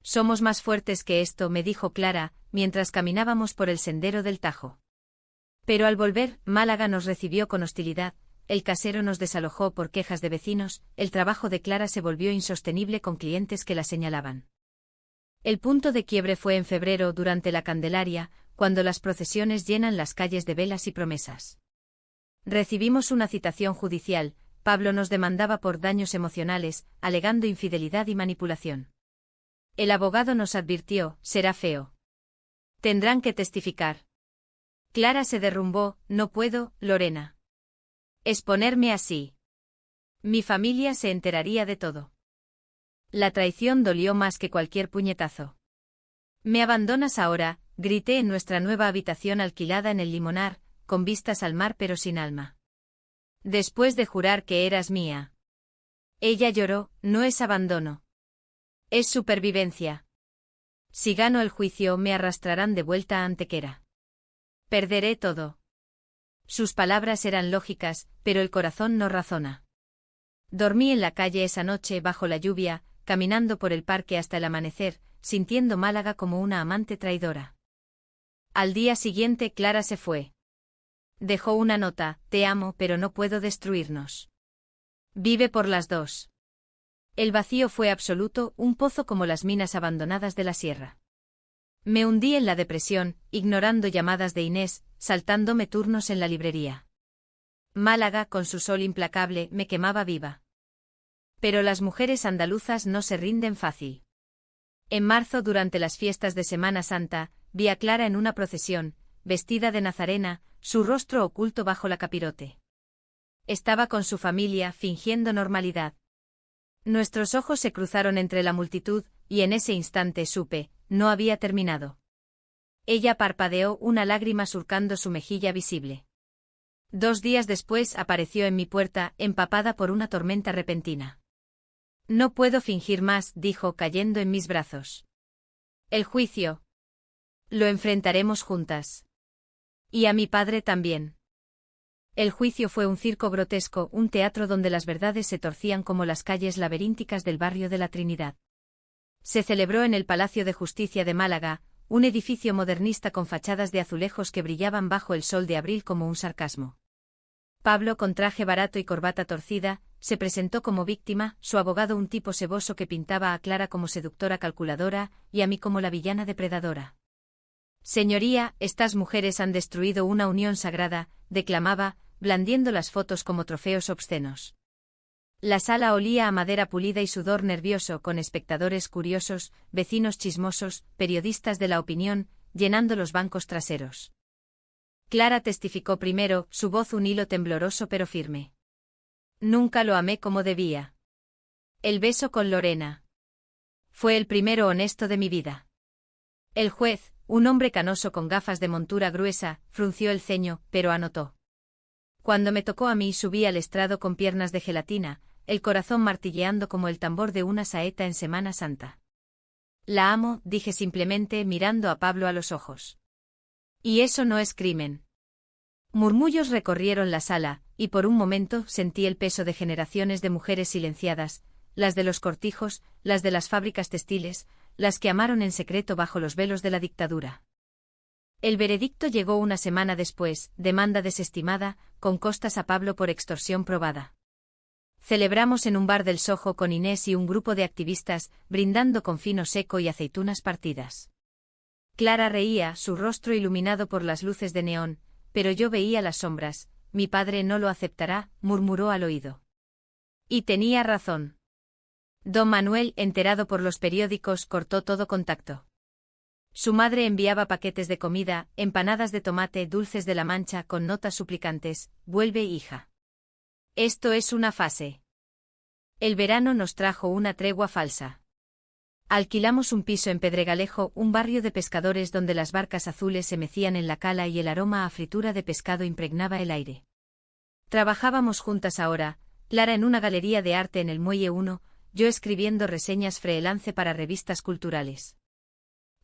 Speaker 1: Somos más fuertes que esto, me dijo Clara, mientras caminábamos por el sendero del Tajo. Pero al volver, Málaga nos recibió con hostilidad, el casero nos desalojó por quejas de vecinos, el trabajo de Clara se volvió insostenible con clientes que la señalaban. El punto de quiebre fue en febrero durante la Candelaria, cuando las procesiones llenan las calles de velas y promesas. Recibimos una citación judicial, Pablo nos demandaba por daños emocionales, alegando infidelidad y manipulación. El abogado nos advirtió, será feo. Tendrán que testificar. Clara se derrumbó, no puedo, Lorena. Exponerme así. Mi familia se enteraría de todo. La traición dolió más que cualquier puñetazo. Me abandonas ahora, grité en nuestra nueva habitación alquilada en el Limonar, con vistas al mar pero sin alma. Después de jurar que eras mía. Ella lloró, no es abandono. Es supervivencia. Si gano el juicio me arrastrarán de vuelta a Antequera. Perderé todo. Sus palabras eran lógicas, pero el corazón no razona. Dormí en la calle esa noche bajo la lluvia, caminando por el parque hasta el amanecer, sintiendo Málaga como una amante traidora. Al día siguiente Clara se fue. Dejó una nota: te amo pero no puedo destruirnos. Vive por las dos. El vacío fue absoluto, un pozo como las minas abandonadas de la sierra. Me hundí en la depresión, ignorando llamadas de Inés, saltándome turnos en la librería. Málaga, con su sol implacable, me quemaba viva. Pero las mujeres andaluzas no se rinden fácil. En marzo, durante las fiestas de Semana Santa, vi a Clara en una procesión, vestida de nazarena, su rostro oculto bajo la capirote. Estaba con su familia, fingiendo normalidad. Nuestros ojos se cruzaron entre la multitud, y en ese instante supe, no había terminado. Ella parpadeó, una lágrima surcando su mejilla visible. 2 días después apareció en mi puerta, empapada por una tormenta repentina. No puedo fingir más, dijo, cayendo en mis brazos. El juicio. Lo enfrentaremos juntas. Y a mi padre también. El juicio fue un circo grotesco, un teatro donde las verdades se torcían como las calles laberínticas del barrio de la Trinidad. Se celebró en el Palacio de Justicia de Málaga, un edificio modernista con fachadas de azulejos que brillaban bajo el sol de abril como un sarcasmo. Pablo, con traje barato y corbata torcida, se presentó como víctima, su abogado un tipo seboso que pintaba a Clara como seductora calculadora, y a mí como la villana depredadora. Señoría, estas mujeres han destruido una unión sagrada, declamaba, blandiendo las fotos como trofeos obscenos. La sala olía a madera pulida y sudor nervioso, con espectadores curiosos, vecinos chismosos, periodistas de la opinión, llenando los bancos traseros. Clara testificó primero, su voz un hilo tembloroso pero firme. Nunca lo amé como debía. El beso con Lorena. Fue el primero honesto de mi vida. El juez, un hombre canoso con gafas de montura gruesa, frunció el ceño, pero anotó. Cuando me tocó a mí subí al estrado con piernas de gelatina, el corazón martilleando como el tambor de una saeta en Semana Santa. La amo, dije simplemente mirando a Pablo a los ojos. Y eso no es crimen. Murmullos recorrieron la sala, y por un momento sentí el peso de generaciones de mujeres silenciadas, las de los cortijos, las de las fábricas textiles, las que amaron en secreto bajo los velos de la dictadura. El veredicto llegó una semana después, demanda desestimada, con costas a Pablo por extorsión probada. Celebramos en un bar del Soho con Inés y un grupo de activistas, brindando con vino seco y aceitunas partidas. Clara reía, su rostro iluminado por las luces de neón, pero yo veía las sombras. Mi padre no lo aceptará, murmuró al oído. Y tenía razón. Don Manuel, enterado por los periódicos, cortó todo contacto. Su madre enviaba paquetes de comida, empanadas de tomate, dulces de la Mancha, con notas suplicantes: vuelve, hija. Esto es una fase. El verano nos trajo una tregua falsa. Alquilamos un piso en Pedregalejo, un barrio de pescadores donde las barcas azules se mecían en la cala y el aroma a fritura de pescado impregnaba el aire. Trabajábamos juntas ahora, Clara en una galería de arte en el Muelle 1, yo escribiendo reseñas freelance para revistas culturales.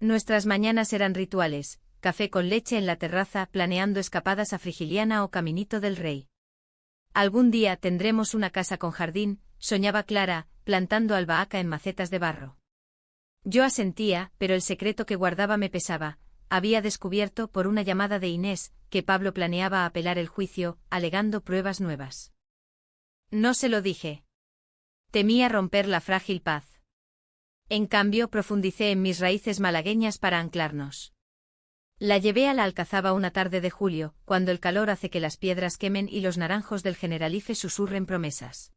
Speaker 1: Nuestras mañanas eran rituales: café con leche en la terraza, planeando escapadas a Frigiliana o Caminito del Rey. Algún día tendremos una casa con jardín, soñaba Clara, plantando albahaca en macetas de barro. Yo asentía, pero el secreto que guardaba me pesaba. Había descubierto, por una llamada de Inés, que Pablo planeaba apelar el juicio, alegando pruebas nuevas. No se lo dije. Temía romper la frágil paz. En cambio, profundicé en mis raíces malagueñas para anclarnos. La llevé a la Alcazaba una tarde de julio, cuando el calor hace que las piedras quemen y los naranjos del Generalife susurren promesas.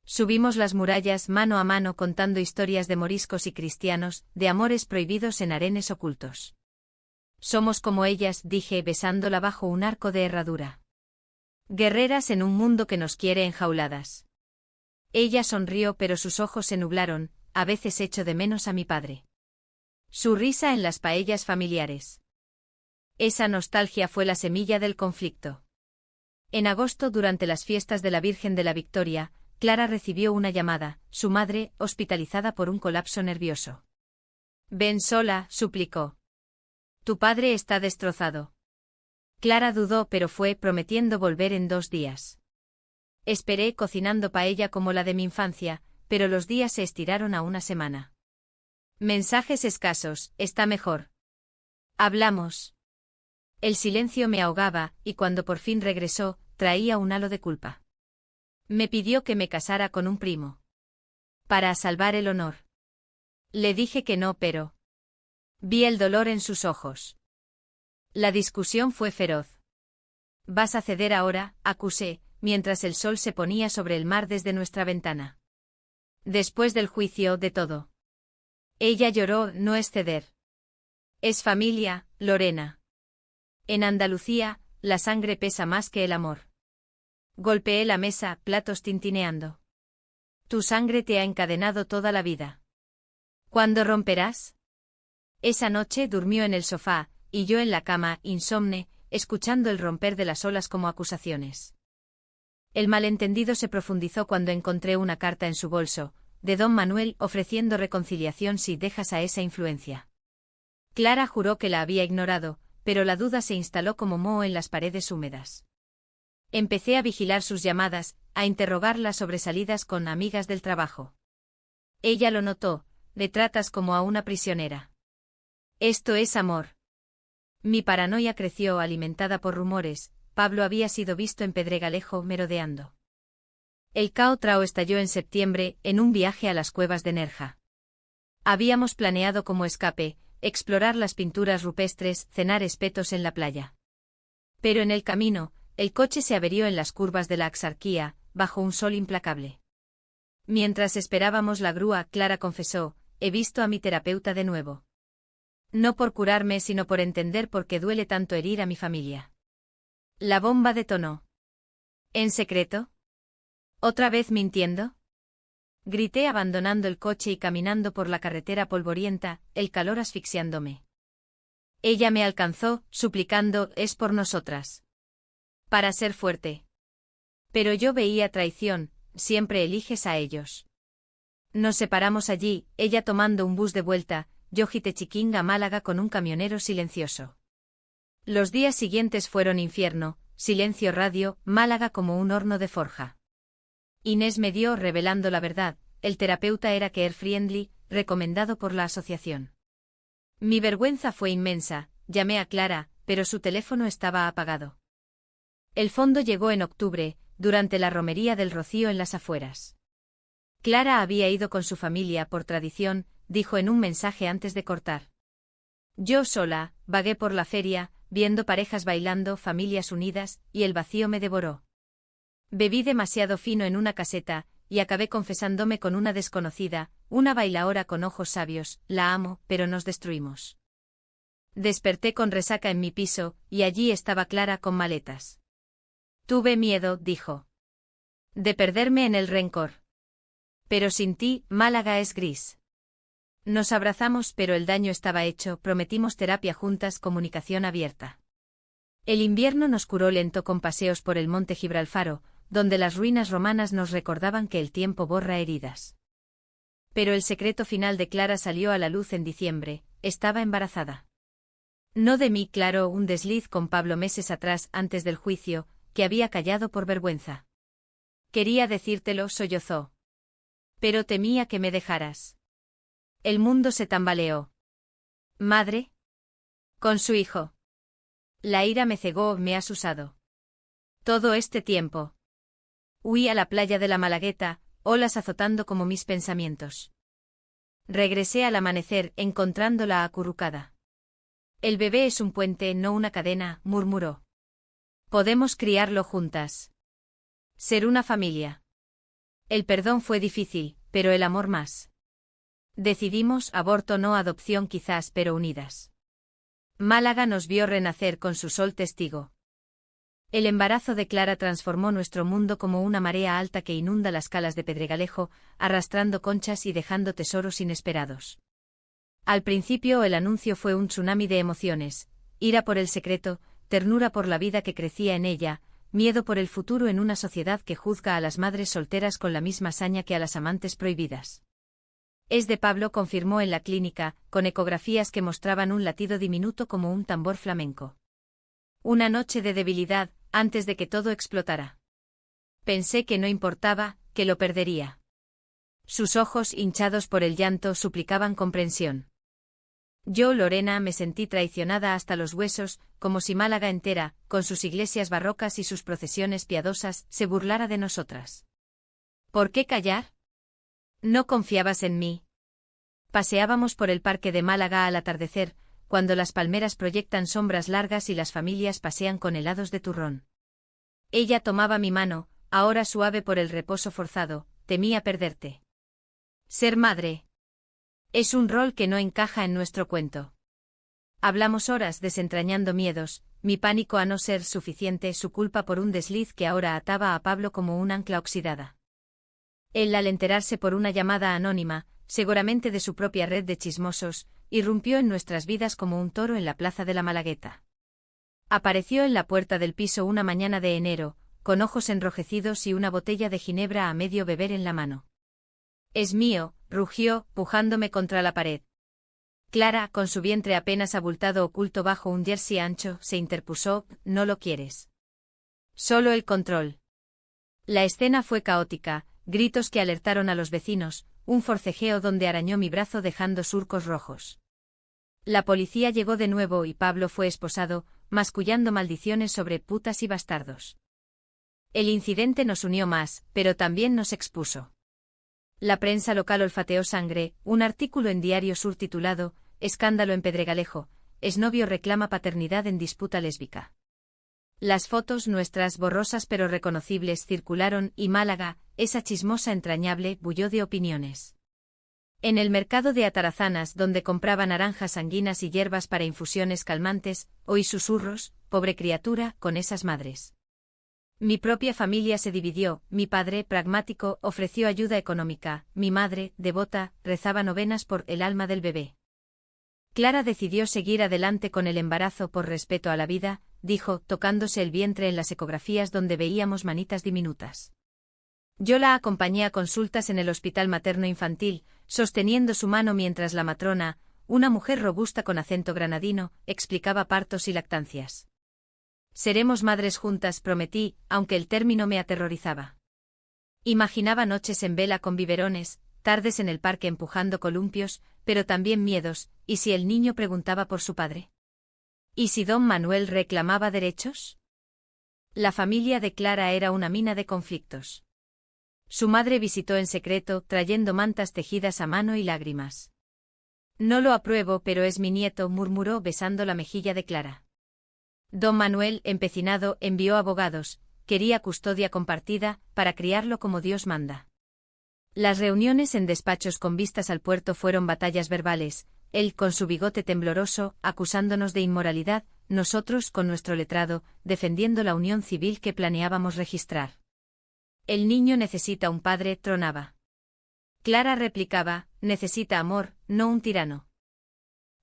Speaker 1: Subimos las murallas mano a mano contando historias de moriscos y cristianos, de amores prohibidos en arenes ocultos. Somos como ellas, dije besándola bajo un arco de herradura. Guerreras en un mundo que nos quiere enjauladas. Ella sonrió pero sus ojos se nublaron. A veces echo de menos a mi padre. Su risa en las paellas familiares. Esa nostalgia fue la semilla del conflicto. En agosto, durante las fiestas de la Virgen de la Victoria, Clara recibió una llamada, su madre, hospitalizada por un colapso nervioso. «Ven sola», suplicó. «Tu padre está destrozado». Clara dudó, pero fue, prometiendo volver en 2 días. Esperé cocinando paella como la de mi infancia, pero los días se estiraron a una semana. Mensajes escasos, está mejor. Hablamos. El silencio me ahogaba, y cuando por fin regresó, traía un halo de culpa. Me pidió que me casara con un primo. Para salvar el honor. Le dije que no, pero... Vi el dolor en sus ojos. La discusión fue feroz. «¿Vas a ceder ahora?», acusé, mientras el sol se ponía sobre el mar desde nuestra ventana. «Después del juicio, de todo». Ella lloró. «No es ceder. Es familia, Lorena. En Andalucía, la sangre pesa más que el amor». Golpeé la mesa, platos tintineando. «Tu sangre te ha encadenado toda la vida. ¿Cuándo romperás?». Esa noche durmió en el sofá, y yo en la cama, insomne, escuchando el romper de las olas como acusaciones. El malentendido se profundizó cuando encontré una carta en su bolso, de don Manuel, ofreciendo reconciliación si dejas a esa influencia. Clara juró que la había ignorado, pero la duda se instaló como moho en las paredes húmedas. Empecé a vigilar sus llamadas, a interrogarla sobre salidas con amigas del trabajo. Ella lo notó. «Le tratas como a una prisionera». «Esto es amor». Mi paranoia creció, alimentada por rumores. Pablo había sido visto en Pedregalejo merodeando. El Cao Trao estalló en septiembre, en un viaje a las cuevas de Nerja. Habíamos planeado como escape, explorar las pinturas rupestres, cenar espetos en la playa. Pero en el camino, el coche se averió en las curvas de la Axarquía, bajo un sol implacable. Mientras esperábamos la grúa, Clara confesó: «He visto a mi terapeuta de nuevo. No por curarme, sino por entender por qué duele tanto herir a mi familia». La bomba detonó. «¿En secreto? ¿Otra vez mintiendo?», grité abandonando el coche y caminando por la carretera polvorienta, el calor asfixiándome. Ella me alcanzó, suplicando: «Es por nosotras. Para ser fuerte». Pero yo veía traición. «Siempre eliges a ellos». Nos separamos allí, ella tomando un bus de vuelta, yo Jitechiquín a Málaga con un camionero silencioso. Los días siguientes fueron infierno, silencio radio, Málaga como un horno de forja. Inés me dio, revelando la verdad, el terapeuta era care friendly, recomendado por la asociación. Mi vergüenza fue inmensa, llamé a Clara, pero su teléfono estaba apagado. El fondo llegó en octubre, durante la romería del Rocío en las afueras. Clara había ido con su familia por tradición, dijo en un mensaje antes de cortar. Yo sola, vagué por la feria, viendo parejas bailando, familias unidas, y el vacío me devoró. Bebí demasiado fino en una caseta, y acabé confesándome con una desconocida, una bailaora con ojos sabios: «La amo, pero nos destruimos». Desperté con resaca en mi piso, y allí estaba Clara con maletas. «Tuve miedo», dijo, «de perderme en el rencor. Pero sin ti, Málaga es gris». Nos abrazamos, pero el daño estaba hecho, prometimos terapia juntas, comunicación abierta. El invierno nos curó lento con paseos por el monte Gibralfaro, donde las ruinas romanas nos recordaban que el tiempo borra heridas. Pero el secreto final de Clara salió a la luz en diciembre: estaba embarazada. No de mí, claro, un desliz con Pablo meses atrás, antes del juicio, que había callado por vergüenza. Quería decírtelo, sollozó. Pero temía que me dejaras. El mundo se tambaleó. ¿Madre? Con su hijo. La ira me cegó, me has usado. Todo este tiempo. Huí a la playa de la Malagueta, olas azotando como mis pensamientos. Regresé al amanecer, encontrándola acurrucada. El bebé es un puente, no una cadena, murmuró. Podemos criarlo juntas. Ser una familia. El perdón fue difícil, pero el amor más. Decidimos, aborto no adopción quizás, pero unidas. Málaga nos vio renacer con su sol testigo. El embarazo de Clara transformó nuestro mundo como una marea alta que inunda las calas de Pedregalejo, arrastrando conchas y dejando tesoros inesperados. Al principio el anuncio fue un tsunami de emociones: ira por el secreto, ternura por la vida que crecía en ella, miedo por el futuro en una sociedad que juzga a las madres solteras con la misma saña que a las amantes prohibidas. Es de Pablo, confirmó en la clínica, con ecografías que mostraban un latido diminuto como un tambor flamenco. Una noche de debilidad, antes de que todo explotara. Pensé que no importaba, que lo perdería. Sus ojos, hinchados por el llanto, suplicaban comprensión. Yo, Lorena, me sentí traicionada hasta los huesos, como si Málaga entera, con sus iglesias barrocas y sus procesiones piadosas, se burlara de nosotras. ¿Por qué callar? ¿No confiabas en mí? Paseábamos por el parque de Málaga al atardecer, cuando las palmeras proyectan sombras largas y las familias pasean con helados de turrón. Ella tomaba mi mano, ahora suave por el reposo forzado. Temía perderte. Ser madre es un rol que no encaja en nuestro cuento. Hablamos horas desentrañando miedos, mi pánico a no ser suficiente, su culpa por un desliz que ahora ataba a Pablo como un ancla oxidada. Él, al enterarse por una llamada anónima, seguramente de su propia red de chismosos, irrumpió en nuestras vidas como un toro en la plaza de la Malagueta. Apareció en la puerta del piso una mañana de enero, con ojos enrojecidos y una botella de ginebra a medio beber en la mano. «Es mío», rugió, pujándome contra la pared. Clara, con su vientre apenas abultado oculto bajo un jersey ancho, se interpuso. «No lo quieres». Solo el control. La escena fue caótica, gritos que alertaron a los vecinos, un forcejeo donde arañó mi brazo dejando surcos rojos. La policía llegó de nuevo y Pablo fue esposado, mascullando maldiciones sobre putas y bastardos. El incidente nos unió más, pero también nos expuso. La prensa local olfateó sangre, un artículo en Diario Sur titulado «Escándalo en Pedregalejo, exnovio reclama paternidad en disputa lésbica». Las fotos nuestras, borrosas pero reconocibles, circularon y Málaga, esa chismosa entrañable, bulló de opiniones. En el mercado de Atarazanas, donde compraba naranjas sanguinas y hierbas para infusiones calmantes, oí susurros: «Pobre criatura, con esas madres». Mi propia familia se dividió, mi padre, pragmático, ofreció ayuda económica, mi madre, devota, rezaba novenas por el alma del bebé. Clara decidió seguir adelante con el embarazo por respeto a la vida, dijo, tocándose el vientre en las ecografías donde veíamos manitas diminutas. Yo la acompañé a consultas en el hospital materno-infantil, sosteniendo su mano mientras la matrona, una mujer robusta con acento granadino, explicaba partos y lactancias. Seremos madres juntas, prometí, aunque el término me aterrorizaba. Imaginaba noches en vela con biberones, tardes en el parque empujando columpios, pero también miedos. ¿Y si el niño preguntaba por su padre? ¿Y si don Manuel reclamaba derechos? La familia de Clara era una mina de conflictos. Su madre visitó en secreto, trayendo mantas tejidas a mano y lágrimas. No lo apruebo, pero es mi nieto, murmuró besando la mejilla de Clara. Don Manuel, empecinado, envió abogados, quería custodia compartida, para criarlo como Dios manda. Las reuniones en despachos con vistas al puerto fueron batallas verbales, él con su bigote tembloroso, acusándonos de inmoralidad, nosotros con nuestro letrado, defendiendo la unión civil que planeábamos registrar. El niño necesita un padre, tronaba. Clara replicaba, necesita amor, no un tirano.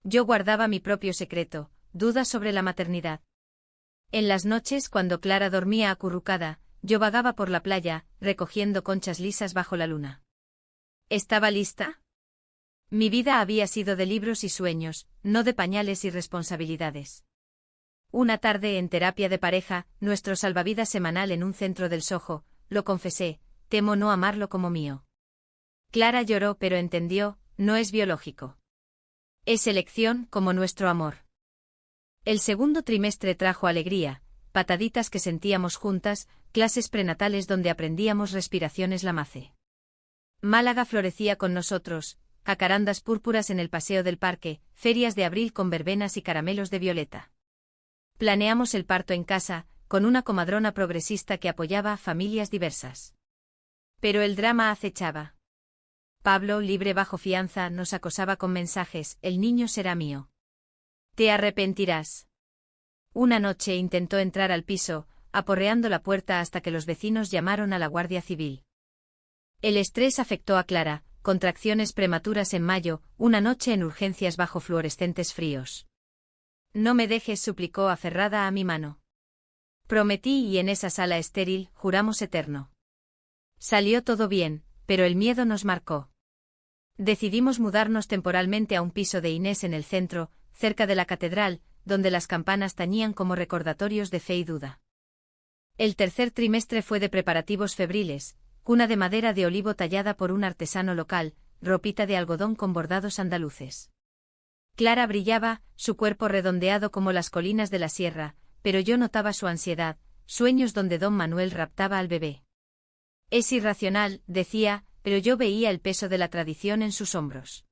Speaker 1: Yo guardaba mi propio secreto, dudas sobre la maternidad. En las noches, cuando Clara dormía acurrucada, yo vagaba por la playa, recogiendo conchas lisas bajo la luna. ¿Estaba lista? Mi vida había sido de libros y sueños, no de pañales y responsabilidades. Una tarde en terapia de pareja, nuestro salvavidas semanal en un centro del Soho, lo confesé, temo no amarlo como mío. Clara lloró pero entendió, no es biológico. Es elección, como nuestro amor. El segundo trimestre trajo alegría, pataditas que sentíamos juntas, clases prenatales donde aprendíamos respiraciones Lamaze. Málaga florecía con nosotros, jacarandas púrpuras en el paseo del parque, ferias de abril con verbenas y caramelos de violeta. Planeamos el parto en casa, con una comadrona progresista que apoyaba a familias diversas. Pero el drama acechaba. Pablo, libre bajo fianza, nos acosaba con mensajes: el niño será mío. Te arrepentirás. Una noche intentó entrar al piso, aporreando la puerta hasta que los vecinos llamaron a la Guardia Civil. El estrés afectó a Clara, contracciones prematuras en mayo, una noche en urgencias bajo fluorescentes fríos. No me dejes, suplicó aferrada a mi mano. Prometí y en esa sala estéril, juramos eterno. Salió todo bien, pero el miedo nos marcó. Decidimos mudarnos temporalmente a un piso de Inés en el centro, cerca de la catedral, donde las campanas tañían como recordatorios de fe y duda. El tercer trimestre fue de preparativos febriles, cuna de madera de olivo tallada por un artesano local, ropita de algodón con bordados andaluces. Clara brillaba, su cuerpo redondeado como las colinas de la sierra, pero yo notaba su ansiedad, sueños donde don Manuel raptaba al bebé. Es irracional, decía, pero yo veía el peso de la tradición en sus hombros.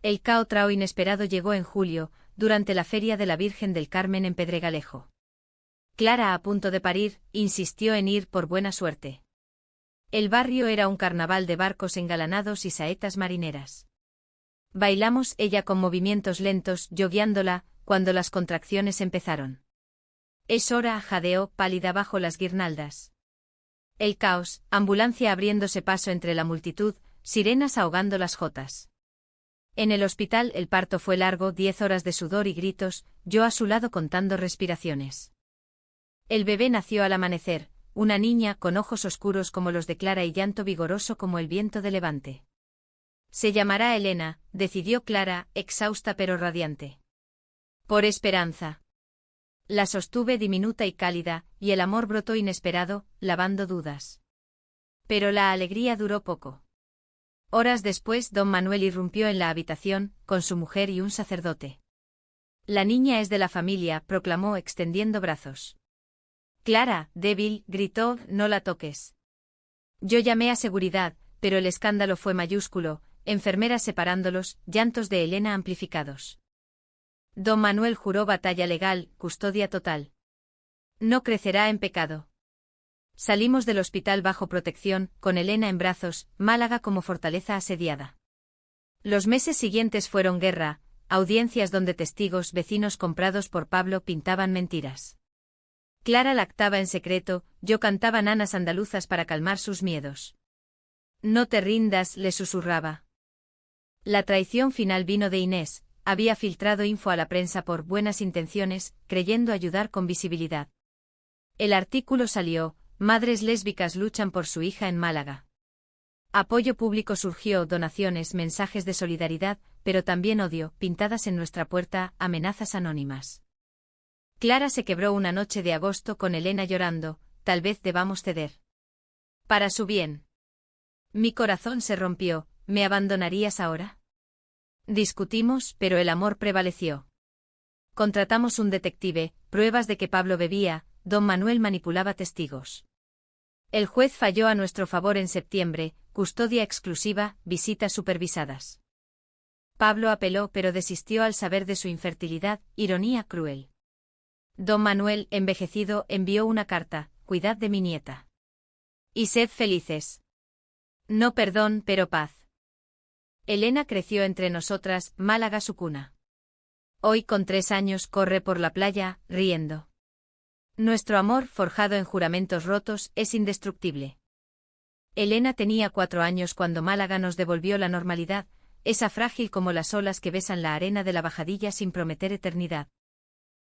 Speaker 1: El caotrao inesperado llegó en julio, durante la Feria de la Virgen del Carmen en Pedregalejo. Clara, a punto de parir, insistió en ir por buena suerte. El barrio era un carnaval de barcos engalanados y saetas marineras. Bailamos, ella con movimientos lentos, yo guiándola, cuando las contracciones empezaron. Es hora, jadeó, pálida bajo las guirnaldas. El caos, ambulancia abriéndose paso entre la multitud, sirenas ahogando las jotas. En el hospital el parto fue largo, 10 horas de sudor y gritos, yo a su lado contando respiraciones. El bebé nació al amanecer, una niña con ojos oscuros como los de Clara y llanto vigoroso como el viento de levante. Se llamará Elena, decidió Clara, exhausta pero radiante. Por esperanza. La sostuve diminuta y cálida, y el amor brotó inesperado, lavando dudas. Pero la alegría duró poco. Horas después, don Manuel irrumpió en la habitación, con su mujer y un sacerdote. La niña es de la familia, proclamó extendiendo brazos. Clara, débil, gritó, no la toques. Yo llamé a seguridad, pero el escándalo fue mayúsculo, enfermeras separándolos, llantos de Elena amplificados. Don Manuel juró batalla legal, custodia total. No crecerá en pecado. Salimos del hospital bajo protección, con Elena en brazos, Málaga como fortaleza asediada. Los meses siguientes fueron guerra, audiencias donde testigos, vecinos comprados por Pablo pintaban mentiras. Clara lactaba en secreto, yo cantaba nanas andaluzas para calmar sus miedos. No te rindas, le susurraba. La traición final vino de Inés. Había filtrado info a la prensa por buenas intenciones, creyendo ayudar con visibilidad. El artículo salió, madres lésbicas luchan por su hija en Málaga. Apoyo público surgió, donaciones, mensajes de solidaridad, pero también odio, pintadas en nuestra puerta, amenazas anónimas. Clara se quebró una noche de agosto con Elena llorando, tal vez debamos ceder. Para su bien. Mi corazón se rompió, ¿me abandonarías ahora? Discutimos, pero el amor prevaleció. Contratamos un detective, pruebas de que Pablo bebía, don Manuel manipulaba testigos. El juez falló a nuestro favor en septiembre, custodia exclusiva, visitas supervisadas. Pablo apeló pero desistió al saber de su infertilidad, ironía cruel. Don Manuel, envejecido, envió una carta, cuidad de mi nieta. Y sed felices. No perdón, pero paz. Elena creció entre nosotras, Málaga su cuna. Hoy con 3 años corre por la playa, riendo. Nuestro amor, forjado en juramentos rotos, es indestructible. Elena tenía 4 años cuando Málaga nos devolvió la normalidad, esa frágil como las olas que besan la arena de la bajadilla sin prometer eternidad.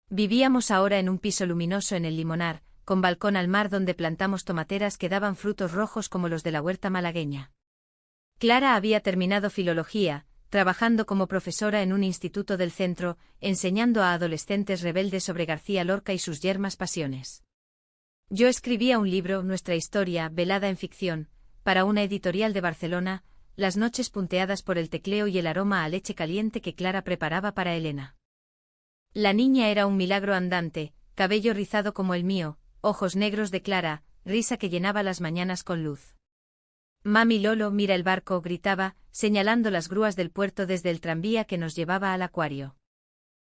Speaker 1: Vivíamos ahora en un piso luminoso en el Limonar, con balcón al mar donde plantamos tomateras que daban frutos rojos como los de la huerta malagueña. Clara había terminado filología, trabajando como profesora en un instituto del centro, enseñando a adolescentes rebeldes sobre García Lorca y sus yermas pasiones. Yo escribía un libro, nuestra historia, velada en ficción, para una editorial de Barcelona, las noches punteadas por el tecleo y el aroma a leche caliente que Clara preparaba para Elena. La niña era un milagro andante, cabello rizado como el mío, ojos negros de Clara, risa que llenaba las mañanas con luz. Mami Lolo, mira el barco, gritaba, señalando las grúas del puerto desde el tranvía que nos llevaba al acuario.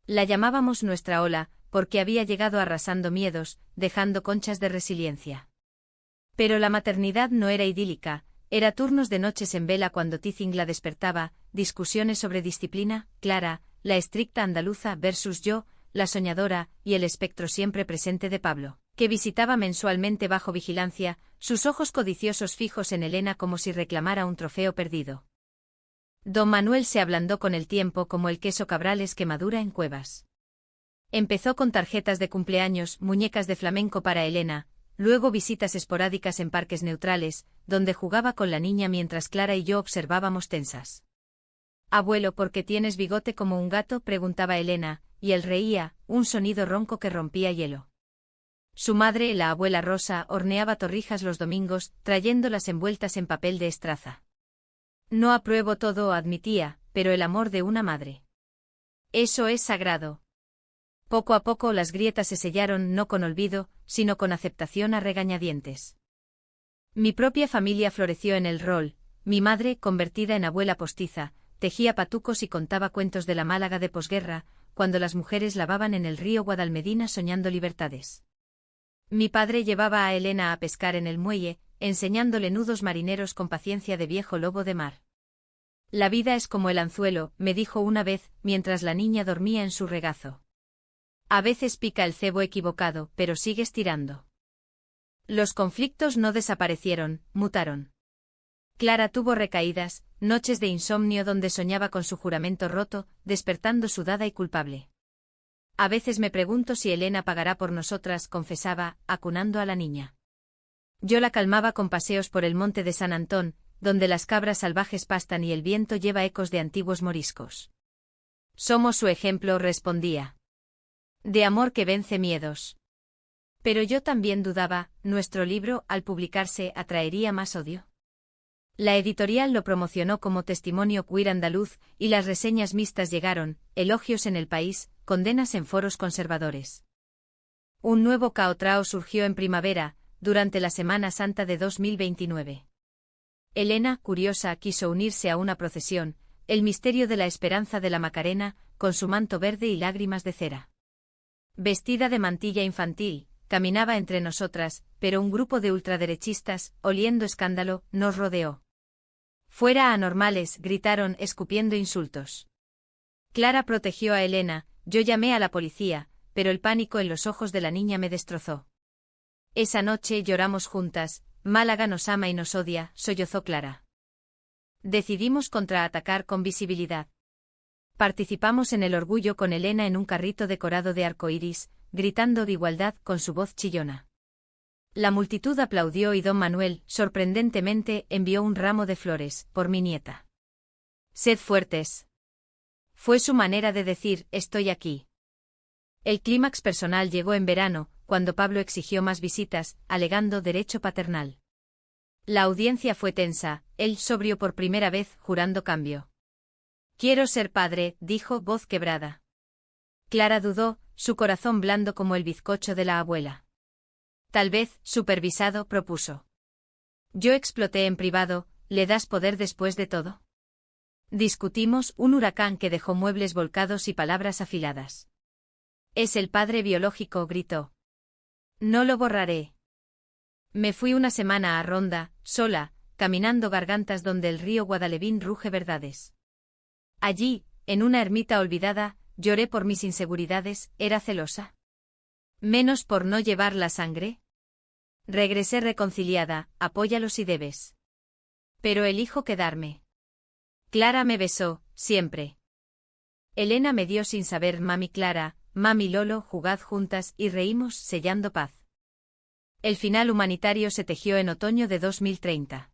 Speaker 1: La llamábamos nuestra ola, porque había llegado arrasando miedos, dejando conchas de resiliencia. Pero la maternidad no era idílica, era turnos de noches en vela cuando Tizing la despertaba, discusiones sobre disciplina, Clara, la estricta andaluza versus yo, la soñadora, y el espectro siempre presente de Pablo, que visitaba mensualmente bajo vigilancia, sus ojos codiciosos fijos en Elena como si reclamara un trofeo perdido. Don Manuel se ablandó con el tiempo como el queso Cabrales que madura en cuevas. Empezó con tarjetas de cumpleaños, muñecas de flamenco para Elena, luego visitas esporádicas en parques neutrales, donde jugaba con la niña mientras Clara y yo observábamos tensas. «Abuelo, ¿por qué tienes bigote como un gato?», preguntaba Elena, y él reía, un sonido ronco que rompía hielo. Su madre, la abuela Rosa, horneaba torrijas los domingos, trayéndolas envueltas en papel de estraza. «No apruebo todo», admitía, «pero el amor de una madre. Eso es sagrado». Poco a poco las grietas se sellaron no con olvido, sino con aceptación a regañadientes. Mi propia familia floreció en el rol. Mi madre, convertida en abuela postiza, tejía patucos y contaba cuentos de la Málaga de posguerra, cuando las mujeres lavaban en el río Guadalmedina soñando libertades. Mi padre llevaba a Elena a pescar en el muelle, enseñándole nudos marineros con paciencia de viejo lobo de mar. «La vida es como el anzuelo», me dijo una vez, mientras la niña dormía en su regazo. «A veces pica el cebo equivocado, pero sigues tirando». Los conflictos no desaparecieron, mutaron. Clara tuvo recaídas, noches de insomnio donde soñaba con su juramento roto, despertando sudada y culpable. «A veces me pregunto si Elena pagará por nosotras», confesaba, acunando a la niña. Yo la calmaba con paseos por el monte de San Antón, donde las cabras salvajes pastan y el viento lleva ecos de antiguos moriscos. «Somos su ejemplo», respondía. «De amor que vence miedos». Pero yo también dudaba, ¿nuestro libro, al publicarse, atraería más odio? La editorial lo promocionó como testimonio queer andaluz, y las reseñas mixtas llegaron, elogios en El País, condenas en foros conservadores. Un nuevo caotrao surgió en primavera, durante la Semana Santa de 2029. Elena, curiosa, quiso unirse a una procesión, el misterio de la esperanza de la Macarena, con su manto verde y lágrimas de cera. Vestida de mantilla infantil, caminaba entre nosotras, pero un grupo de ultraderechistas, oliendo escándalo, nos rodeó. «Fuera anormales», gritaron, escupiendo insultos. Clara protegió a Elena, yo llamé a la policía, pero el pánico en los ojos de la niña me destrozó. «Esa noche lloramos juntas, Málaga nos ama y nos odia», sollozó Clara. Decidimos contraatacar con visibilidad. Participamos en el orgullo con Elena en un carrito decorado de arcoíris, gritando de igualdad con su voz chillona. La multitud aplaudió y don Manuel, sorprendentemente, envió un ramo de flores, por mi nieta. «Sed fuertes». Fue su manera de decir, «estoy aquí». El clímax personal llegó en verano, cuando Pablo exigió más visitas, alegando derecho paternal. La audiencia fue tensa, él sobrio por primera vez, jurando cambio. «Quiero ser padre», dijo, voz quebrada. Clara dudó, su corazón blando como el bizcocho de la abuela. «Tal vez», supervisado, propuso. Yo exploté en privado, ¿le das poder después de todo? Discutimos, un huracán que dejó muebles volcados y palabras afiladas. «Es el padre biológico», gritó. «No lo borraré». Me fui una semana a Ronda, sola, caminando gargantas donde el río Guadalevín ruge verdades. Allí, en una ermita olvidada, lloré por mis inseguridades, ¿era celosa? ¿Menos por no llevar la sangre? Regresé reconciliada, apóyalo si debes. Pero elijo quedarme. Clara me besó, siempre. Elena me dio sin saber, mami Clara, mami Lolo, jugad juntas, y reímos, sellando paz. El final humanitario se tejió en otoño de 2030.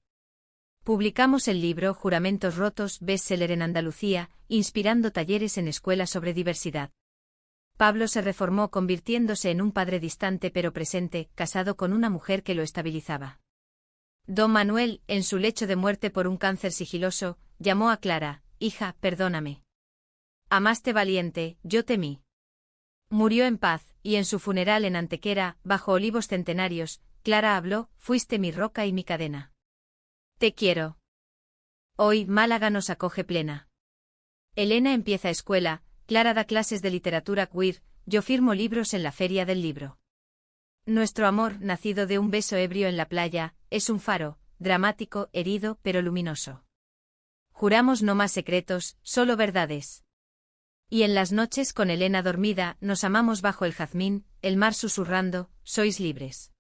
Speaker 1: Publicamos el libro Juramentos Rotos, bestseller en Andalucía, inspirando talleres en escuelas sobre diversidad. Pablo se reformó convirtiéndose en un padre distante pero presente, casado con una mujer que lo estabilizaba. Don Manuel, en su lecho de muerte por un cáncer sigiloso, llamó a Clara, «Hija, perdóname. Amaste valiente, yo temí». Murió en paz, y en su funeral en Antequera, bajo olivos centenarios, Clara habló, «Fuiste mi roca y mi cadena. Te quiero». Hoy Málaga nos acoge plena. Elena empieza escuela, Clara da clases de literatura queer, yo firmo libros en la Feria del Libro. Nuestro amor, nacido de un beso ebrio en la playa, es un faro, dramático, herido, pero luminoso. Juramos no más secretos, solo verdades. Y en las noches con Elena dormida, nos amamos bajo el jazmín, el mar susurrando, sois libres.